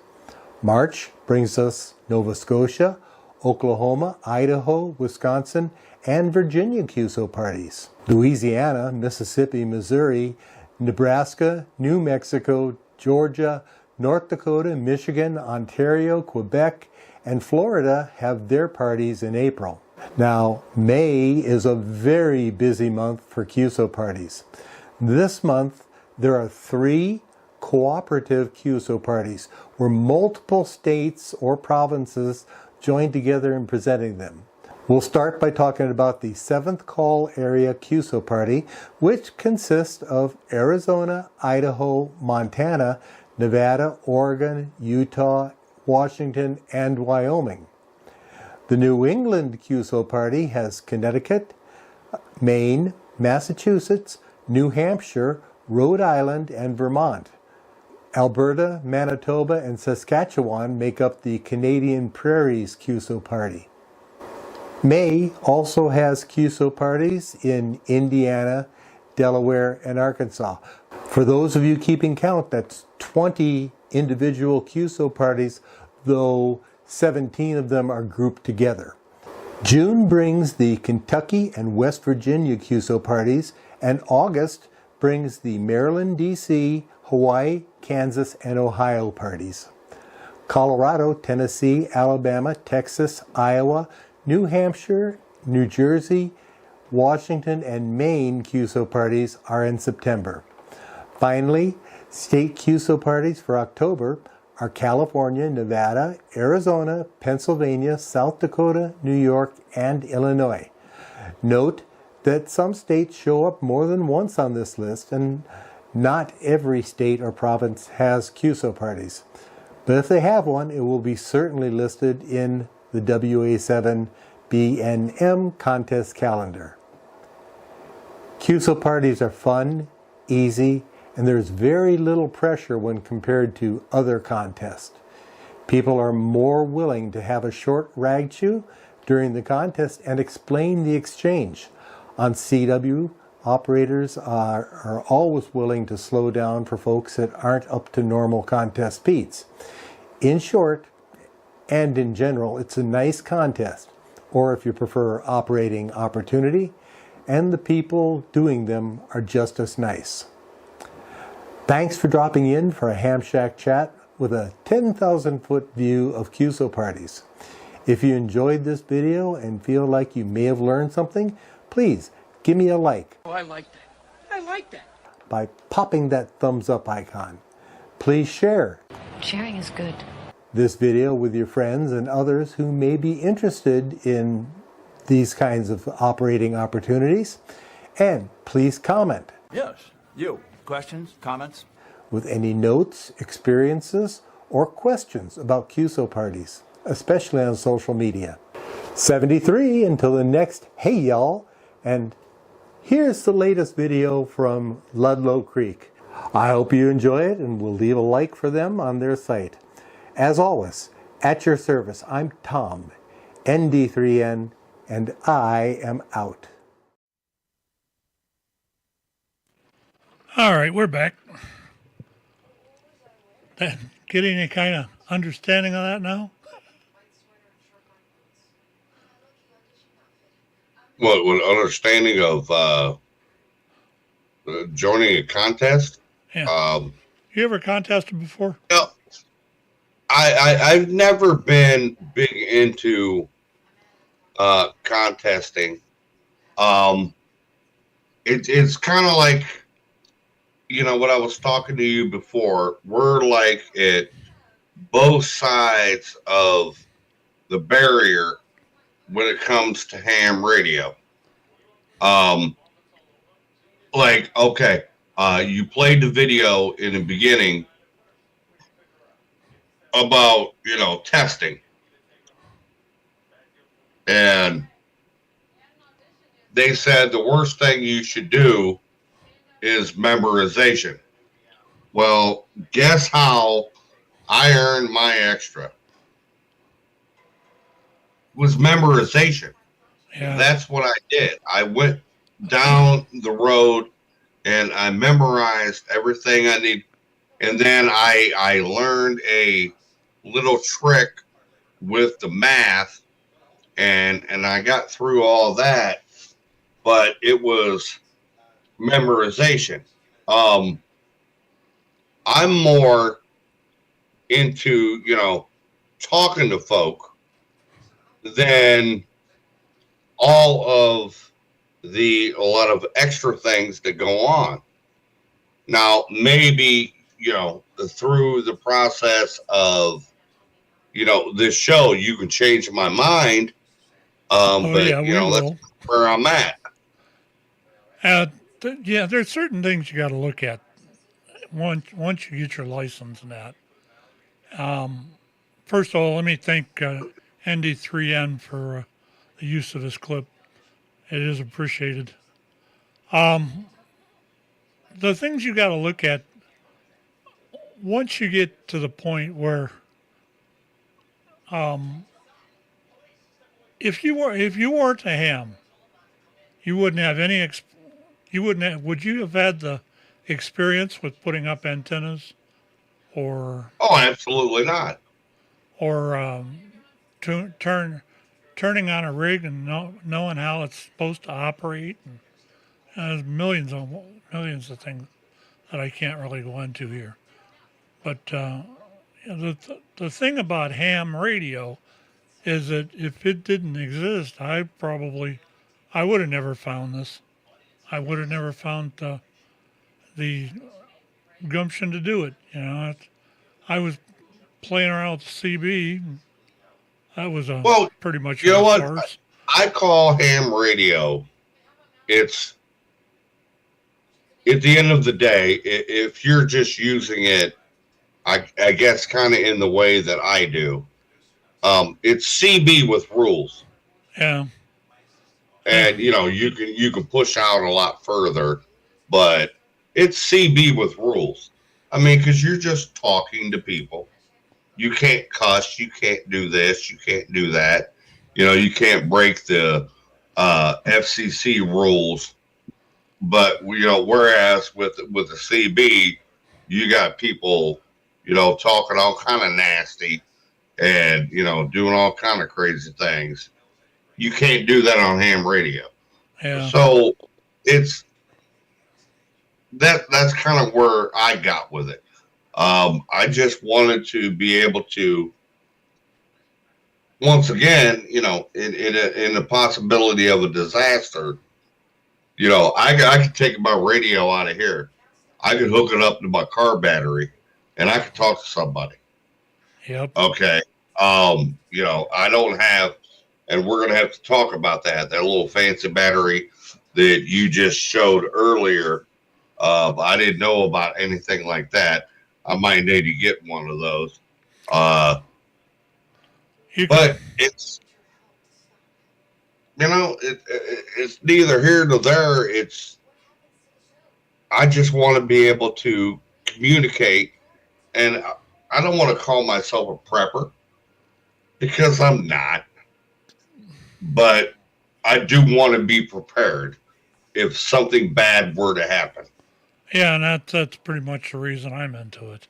March brings us Nova Scotia, Oklahoma, Idaho, Wisconsin, and Virginia QSO parties. Louisiana, Mississippi, Missouri, Nebraska, New Mexico, Georgia, North Dakota, Michigan, Ontario, Quebec, and Florida have their parties in April. Now, May is a very busy month for QSO parties. This month, there are 3 cooperative QSO parties where multiple states or provinces join together in presenting them. We'll start by talking about the 7th Call Area QSO Party, which consists of Arizona, Idaho, Montana, Nevada, Oregon, Utah, Washington, and Wyoming. The New England QSO Party has Connecticut, Maine, Massachusetts, New Hampshire, Rhode Island, and Vermont. Alberta, Manitoba, and Saskatchewan make up the Canadian Prairies QSO Party. May also has QSO parties in Indiana, Delaware, and Arkansas. For those of you keeping count, that's 20 individual QSO parties, though 17 of them are grouped together. June brings the Kentucky and West Virginia QSO parties, and August brings the Maryland, D.C., Hawaii, Kansas, and Ohio parties. Colorado, Tennessee, Alabama, Texas, Iowa, New Hampshire, New Jersey, Washington, and Maine QSO parties are in September. Finally, state QSO parties for October are California, Nevada, Arizona, Pennsylvania, South Dakota, New York, and Illinois. Note that some states show up more than once on this list, and not every state or province has QSO parties. But if they have one, it will be certainly listed in the WA7 BNM contest calendar. QSO parties are fun, easy, and there's very little pressure when compared to other contests. People are more willing to have a short rag chew during the contest and explain the exchange. On CW, operators are always willing to slow down for folks that aren't up to normal contest speeds. In short, and in general, it's a nice contest, or if you prefer, operating opportunity, and the people doing them are just as nice. Thanks for dropping in for a Ham Shack chat with a 10,000-foot view of QSO parties. If you enjoyed this video and feel like you may have learned something, please give me a like. Oh, I like that. I like that. By popping that thumbs up icon. Please share Sharing is good. this video with your friends and others who may be interested in these kinds of operating opportunities. And please comment. Yes, you. Questions, comments? With any notes, experiences, or questions about QSO parties, especially on social media. 73 until the next Hey Y'all, and here's the latest video from Ludlow Creek. I hope you enjoy it, and will leave a like for them on their site. As always, at your service, I'm Tom, ND3N, and I am out. All right, we're back. Get any kind of understanding of that now? What understanding of joining a contest? Yeah. You ever contested before? No, I've never been big into contesting. It's kind of like, you know, what I was talking to you before. We're like at both sides of the barrier when it comes to ham radio. Like, okay, you played the video in the beginning about, you know, testing. And they said the worst thing you should do is memorization. Well, guess how I earned my extra? Was memorization. Yeah. That's what I did. I went down the road and I memorized everything I need. And then I learned a little trick with the math, and I got through all that, but it was memorization. I'm more into, you know, talking to folk than all of a lot of extra things that go on. Now, maybe, you know, through the process of, you know, this show, you can change my mind. But, yeah, you know, that's where I'm at. Yeah, there's certain things you got to look at once you get your license and that. First of all, let me thank ND3N for the use of this clip. It is appreciated. The things you got to look at once you get to the point where, if you weren't a ham, you wouldn't have any. Would you have had the experience with putting up antennas or absolutely not. Or turning on a rig and knowing how it's supposed to operate. And there's millions of things that I can't really go into here. But the thing about ham radio is that if it didn't exist, I would have never found this. I would have never found the gumption to do it. I was playing around with the CB. That was pretty much. You know what? I call ham radio. It's at the end of the day, if you're just using it, I guess kind of in the way that I do. It's CB with rules. Yeah. And you can push out a lot further, but it's CB with rules. I mean, because you're just talking to people. You can't cuss. You can't do this. You can't do that. You can't break the FCC rules. But whereas with the CB, you got people, talking all kind of nasty and doing all kind of crazy things. You can't do that on ham radio. Yeah. So that's kind of where I got with it. I just wanted to be able to, once again, in the possibility of a disaster, I could take my radio out of here. I could hook it up to my car battery, and I could talk to somebody. Yep. Okay. I don't have, and we're gonna have to talk about that little fancy battery that you just showed earlier. I didn't know about anything like that. I might need to get one of those. But it's, it's neither here nor there. I just want to be able to communicate, and I don't want to call myself a prepper because I'm not, but I do want to be prepared if something bad were to happen. Yeah, and that's pretty much the reason I'm into it.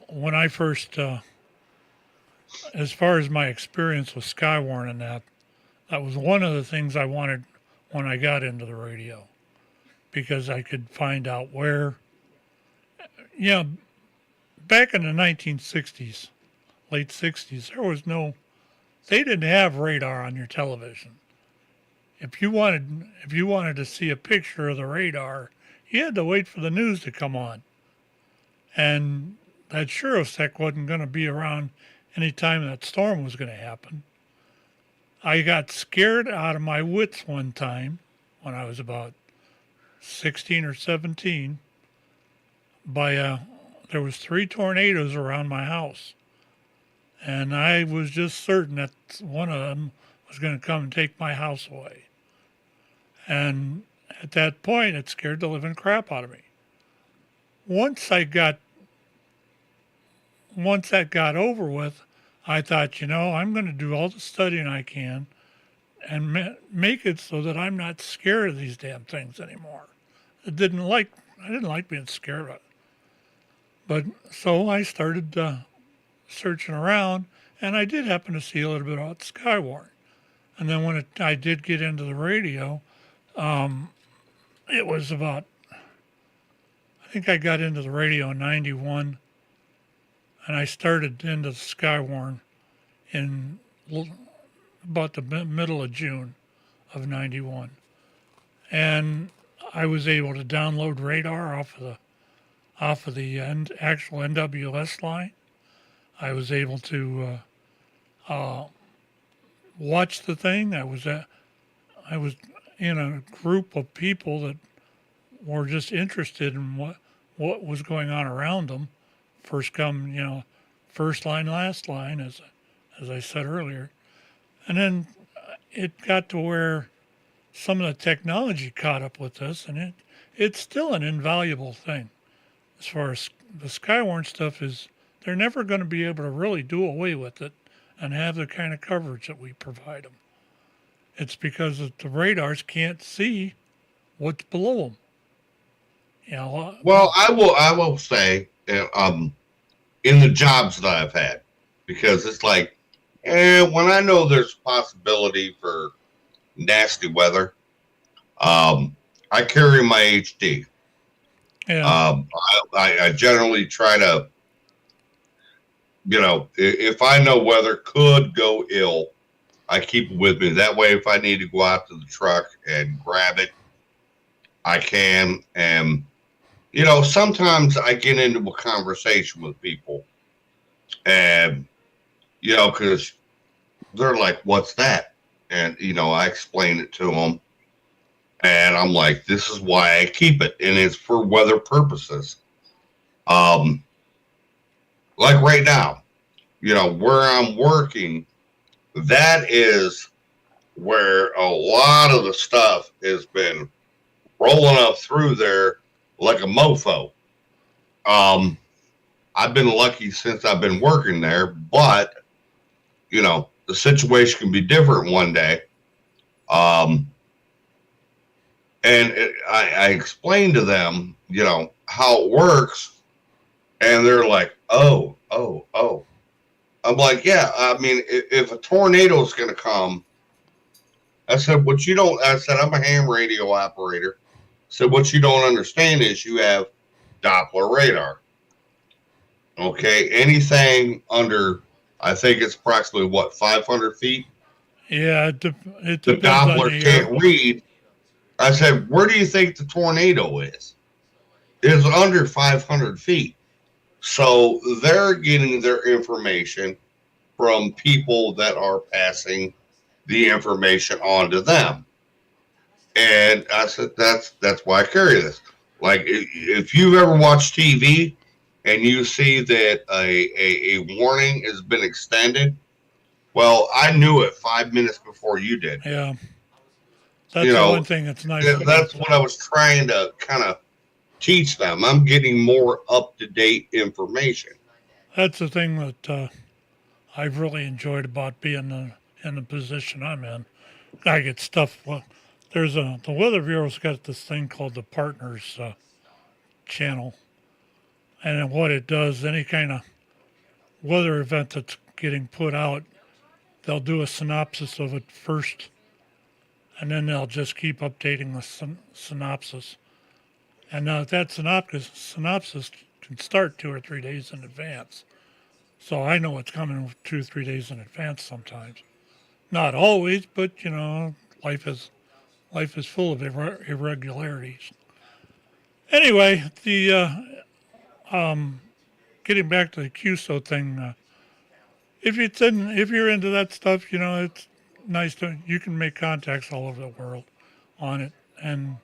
When I first, as far as my experience with Skywarn and that was one of the things I wanted when I got into the radio, because I could find out where, back in the 1960s, late 60s, they didn't have radar on your television. If you wanted to see a picture of the radar, you had to wait for the news to come on. And that Shirosek wasn't going to be around any time that storm was going to happen. I got scared out of my wits one time when I was about 16 or 17 by there was 3 tornadoes around my house. And I was just certain that one of them was going to come and take my house away. And at that point, it scared the living crap out of me. Once that got over with, I thought, I'm going to do all the studying I can and make it so that I'm not scared of these damn things anymore. I didn't like being scared of it. But so I started searching around, and I did happen to see a little bit about Skywarn. And then when I did get into the radio, it was about, I think I got into the radio in 91, and I started into the Skywarn in about the middle of June of 91. And I was able to download radar off of the actual NWS line. I was able to watch the thing. I was in a group of people that were just interested in what was going on around them. First come, first line, last line, as I said earlier. And then it got to where some of the technology caught up with us, and it's still an invaluable thing. As far as the Skywarn stuff is, they're never going to be able to really do away with it and have the kind of coverage that we provide them. It's because the radars can't see what's below them. Well, I will say in the jobs that I've had, because it's like, when I know there's a possibility for nasty weather, I carry my HD. Yeah. I generally try to, if I know weather could go ill, I keep it with me. That way, if I need to go out to the truck and grab it, I can. And, sometimes I get into a conversation with people and, because they're like, what's that? And, I explain it to them. And I'm like, this is why I keep it. And it's for weather purposes. Like right now, where I'm working, that is where a lot of the stuff has been rolling up through there like a mofo. I've been lucky since I've been working there, but, the situation can be different one day. I explained to them, how it works, and they're like, oh. I'm like, yeah, I mean, if a tornado is going to come, I said, I'm a ham radio operator. So what you don't understand is you have Doppler radar. Okay, anything under, I think it's approximately 500 feet. Yeah, it The depends Doppler on the can't read. I said, where do you think the tornado is? It's under 500 feet. So they're getting their information from people that are passing the information on to them. And I said, that's why I carry this. Like, if you've ever watched TV and you see that a warning has been extended, well, I knew it 5 minutes before you did. Yeah. That's the one thing that's nice. That's what I was trying to kind of teach them. I'm getting more up-to-date information. That's the thing that I've really enjoyed about being in the position I'm in. I get stuff. Well, the Weather Bureau's got this thing called the Partners channel, and what it does, any kind of weather event that's getting put out, they'll do a synopsis of it first, and then they'll just keep updating the synopsis. And that synopsis can start 2 or 3 days in advance. So I know it's coming 2 or 3 days in advance sometimes. Not always, but, life is full of irregularities. Anyway, getting back to the QSO thing, if you're into that stuff, it's nice you can make contacts all over the world on it. And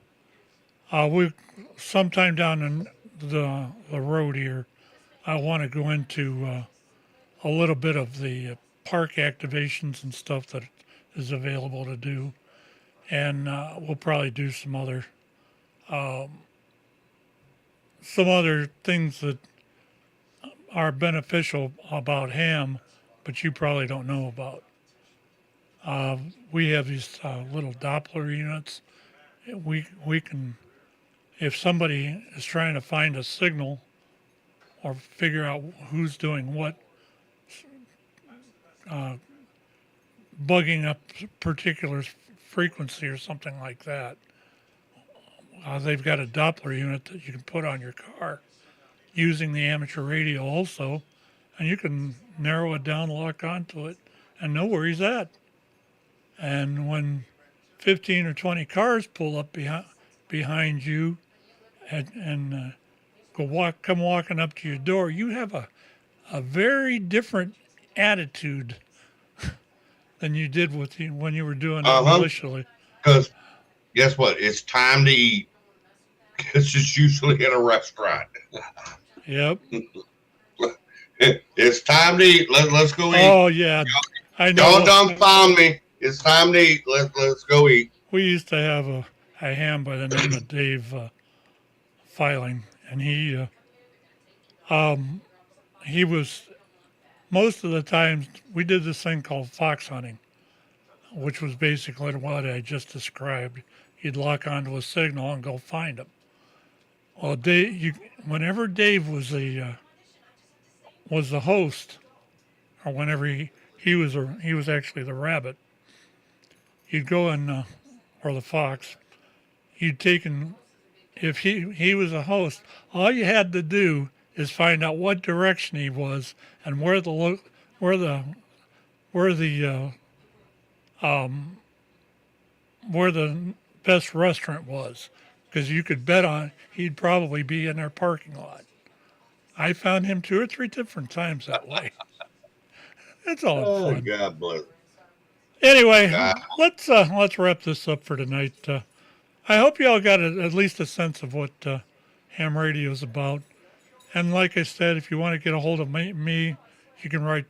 we sometime down in the road here, I want to go into a little bit of the park activations and stuff that is available to do, and we'll probably do some other things that are beneficial about ham, but you probably don't know about. We have these little Doppler units. We can, if somebody is trying to find a signal or figure out who's doing what, bugging up particular frequency or something like that, they've got a Doppler unit that you can put on your car using the amateur radio also, and you can narrow it down, lock onto it, and know where he's at. And when 15 or 20 cars pull up behind you and come walking up to your door, you have a very different attitude than you did when you were doing it initially. Because guess what? It's time to eat. It's just usually in a restaurant. Yep. It's time to eat. Let's go eat. Oh yeah, I know. Y'all done found me. It's time to eat. Let's go eat. We used to have a ham by the name of Dave Filing, and he was, most of the time we did this thing called fox hunting, which was basically what I just described. You'd lock onto a signal and go find them. Well, whenever Dave was the host, or whenever he was actually the rabbit, you'd go in, or the fox, you'd take and if he was a host, all you had to do is find out what direction he was and where the best restaurant was, because you could bet on he'd probably be in their parking lot. I found him 2 or 3 different times that way. It's all fun. Oh, God bless. Anyway, let's wrap this up for tonight. I hope you all got at least a sense of what ham radio is about. And like I said, if you want to get a hold of me, you can write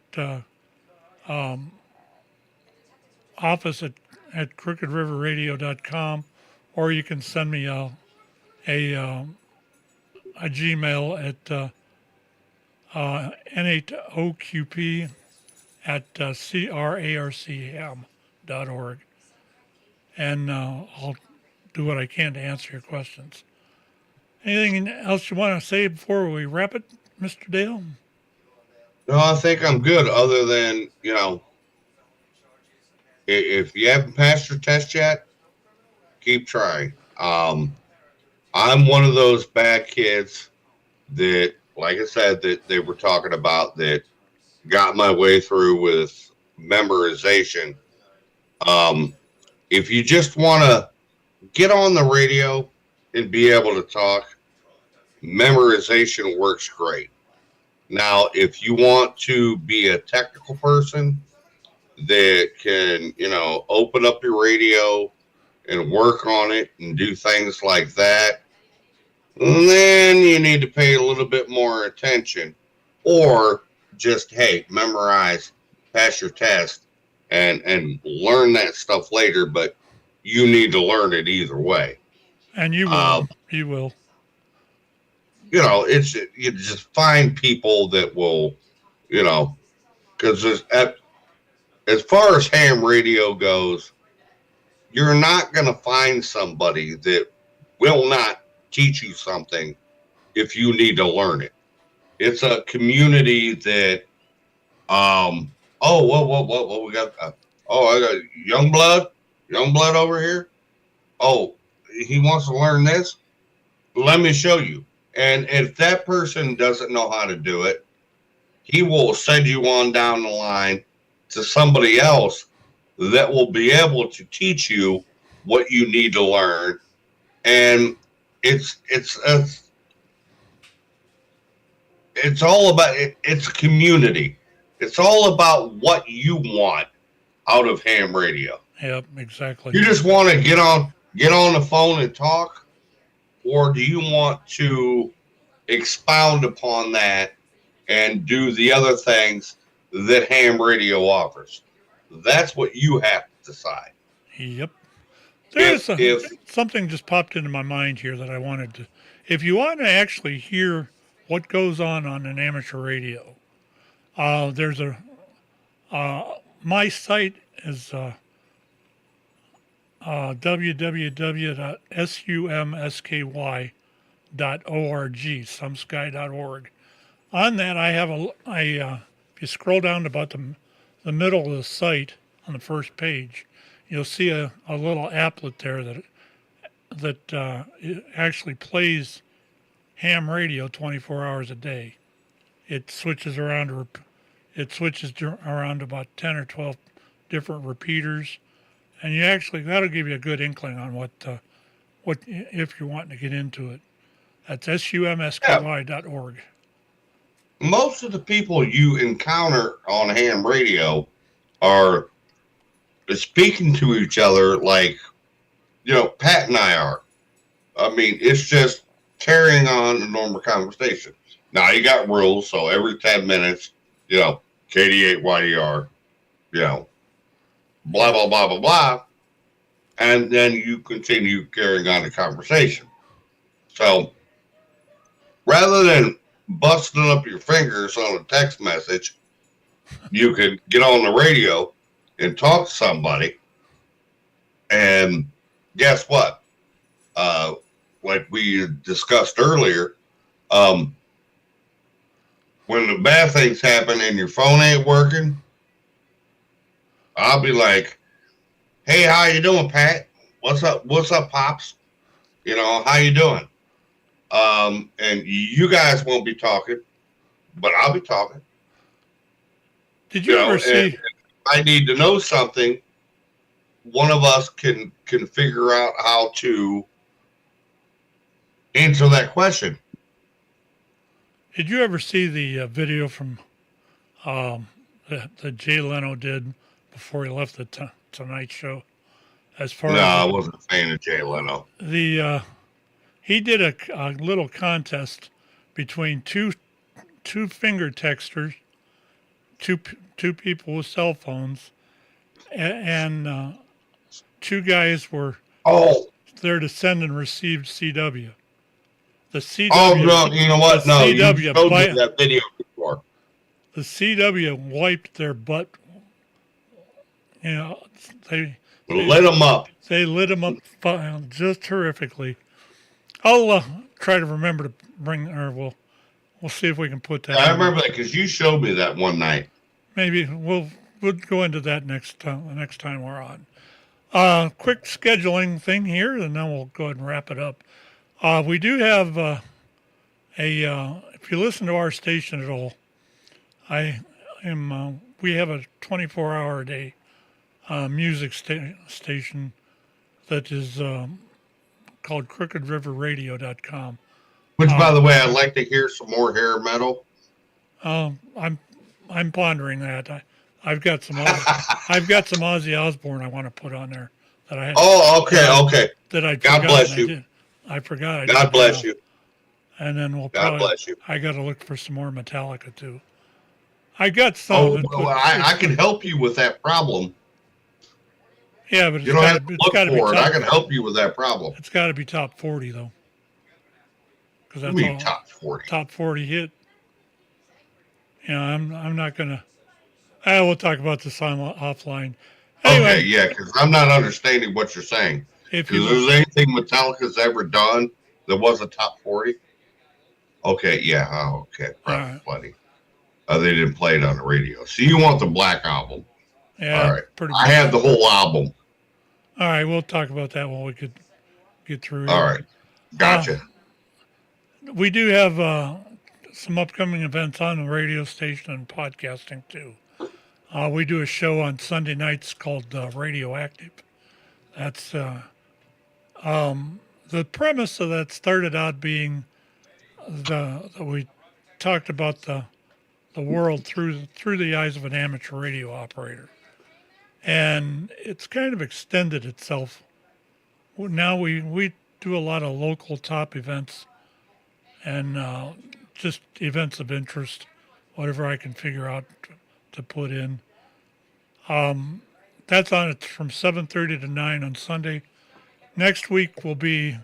office at crookedriverradio.com, or you can send me a Gmail at n8oqp at crarcham.org. And I'll do what I can to answer your questions. Anything else you want to say before we wrap it, Mr. Dale? No, I think I'm good, other than, if you haven't passed your test yet, keep trying. I'm one of those bad kids that, like I said, that they were talking about, that got my way through with memorization. If you just want to get on the radio and be able to talk, memorization works great. Now, if you want to be a technical person that can, open up your radio and work on it and do things like that, then you need to pay a little bit more attention, or just, hey, memorize, pass your test, and learn that stuff later. But you need to learn it either way. And you will. You will. You just find people that will, because as far as ham radio goes, you're not going to find somebody that will not teach you something if you need to learn it. It's a community that, what we got? I got young blood over here. Oh, he wants to learn this. Let me show you. And if that person doesn't know how to do it, he will send you on down the line to somebody else that will be able to teach you what you need to learn. And it's all about it. It's community. It's all about what you want out of ham radio. Yep, exactly. You just want to get on the phone and talk, or do you want to expound upon that and do the other things that ham radio offers? That's what you have to decide. Yep. Something just popped into my mind here that I wanted to. If you want to actually hear what goes on an amateur radio, there's my site is www.sumsky.org, sumsky.org. On that, I have if you scroll down to about the middle of the site on the first page, you'll see a little applet there that it actually plays ham radio 24 hours a day. It switches around to about 10 or 12 different repeaters, and that'll give you a good inkling on what if you're wanting to get into it. That's sumsky.org. Most of the people you encounter on ham radio are speaking to each other like, Pat and I are. I mean, it's just carrying on a normal conversation. Now, you got rules, so every 10 minutes, KD8YDR, blah, blah, blah, blah, blah. And then you continue carrying on the conversation. So, rather than busting up your fingers on a text message, you could get on the radio and talk to somebody. And guess what? like we discussed earlier, when the bad things happen and your phone ain't working, I'll be like, "Hey, how you doing, Pat? What's up? What's up, pops? You know, how you doing?" And you guys won't be talking, but I'll be talking. Did you ever see? And I need to know something. One of us can figure out how to answer that question. Did you ever see the video from that Jay Leno did before he left the Tonight Show? As far No, as I wasn't a fan of Jay Leno. He did a little contest between two finger texters, two people with cell phones, and two guys were there to send and receive CW. The CW. Oh no! You know what? No, CW you showed me that video before. The CW wiped their butt. You know, they lit them up. They lit them up just terrifically. I'll try to remember to bring, or we'll see if we can put that. Yeah, I remember that because you showed me that one night. Maybe we'll go into that next time we're on. Quick scheduling thing here, and then we'll go ahead and wrap it up. We do have if you listen to our station at all, we have a 24-hour a day music station that is called crookedriverradio.com. Which, by the way, I'd like to hear some more hair metal. I'm pondering that. I've got some Ozzy Osbourne I want to put on there that I. Oh, okay. That I. God bless you. I forgot. God bless you. And then we'll God bless you. I got to look for some more Metallica too. I got some. I can help you with that problem. Yeah, but you don't have to look for it. I can help you with that problem. It's got to be top 40 though. Because that's all top 40. Top 40 hit. You know, I'm not gonna. We'll talk about this offline. Anyway, okay, yeah, because I'm not understanding what you're saying. If there's anything Metallica's ever done that was a top 40, okay, yeah, okay, probably plenty. They didn't play it on the radio. So you want the Black Album? Yeah, all right. Pretty I have the whole album. All right, we'll talk about that when we could get through. All right, gotcha. We do have some upcoming events on the radio station and podcasting too. We do a show on Sunday nights called Radioactive. That's the premise of that started out being we talked about the world through the eyes of an amateur radio operator, and it's kind of extended itself. Now we do a lot of local top events and just events of interest, whatever I can figure out to put in. That's on it from 7:30 to 9 on Sunday. Next week will be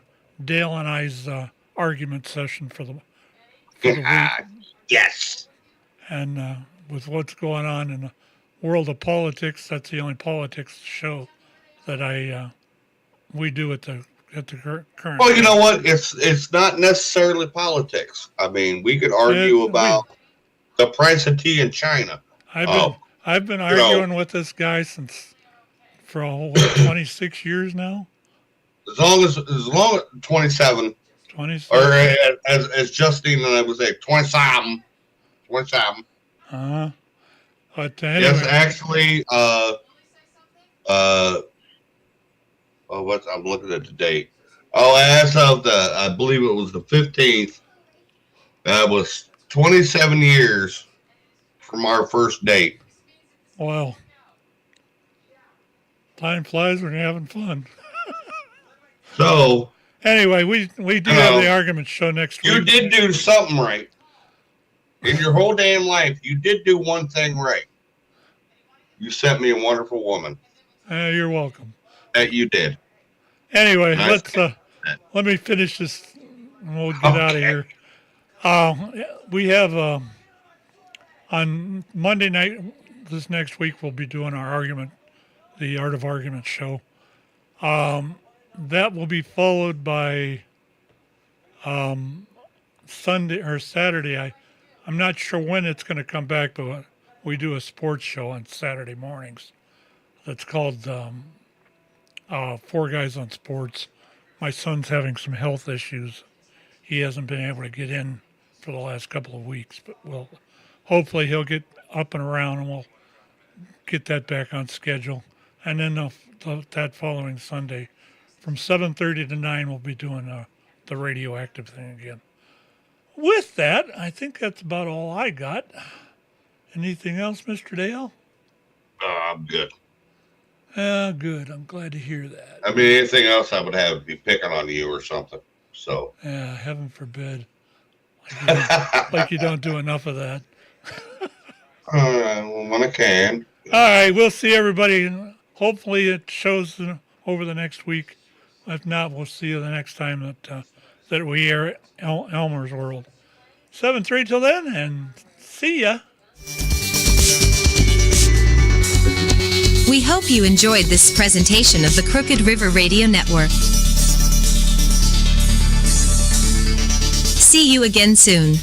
Dale and I's argument session for the week. Yes. And with what's going on in the world of politics, that's the only politics show that we do at the current. Well, you know what? It's not necessarily politics. I mean, we could argue about the price of tea in China. I've been arguing with this guy for 26 years now. As long as 27. 27. Or as Justine and I would say, 27. 27. But anyway. Yes, actually, I'm looking at the date. Oh, as of I believe it was the 15th, that was 27 years from our first date. Well, time flies when you're having fun. So anyway, we do have the argument show next week. You did do something right. In your whole damn life, you did do one thing right. You sent me a wonderful woman. You're welcome. That you did. Anyway, let me finish this and we'll get out of here. We have on Monday night this next week we'll be doing our the Art of Argument show. That will be followed by Sunday or Saturday. I'm not sure when it's going to come back, but we do a sports show on Saturday mornings. That's called Four Guys on Sports. My son's having some health issues. He hasn't been able to get in for the last couple of weeks, but hopefully he'll get up and around, and we'll get that back on schedule. And then that following Sunday, from 7:30 to 9, we'll be doing the radioactive thing again. With that, I think that's about all I got. Anything else, Mr. Dale? I'm good. Good. I'm glad to hear that. I mean, anything else I would have be picking on you or something. So. Yeah, heaven forbid. Like you don't do enough of that. When I can. All right, we'll see everybody. Hopefully it shows over the next week. If not, we'll see you the next time that we air Elmers World. 7-3 till then, and see ya. We hope you enjoyed this presentation of the Crooked River Radio Network. See you again soon.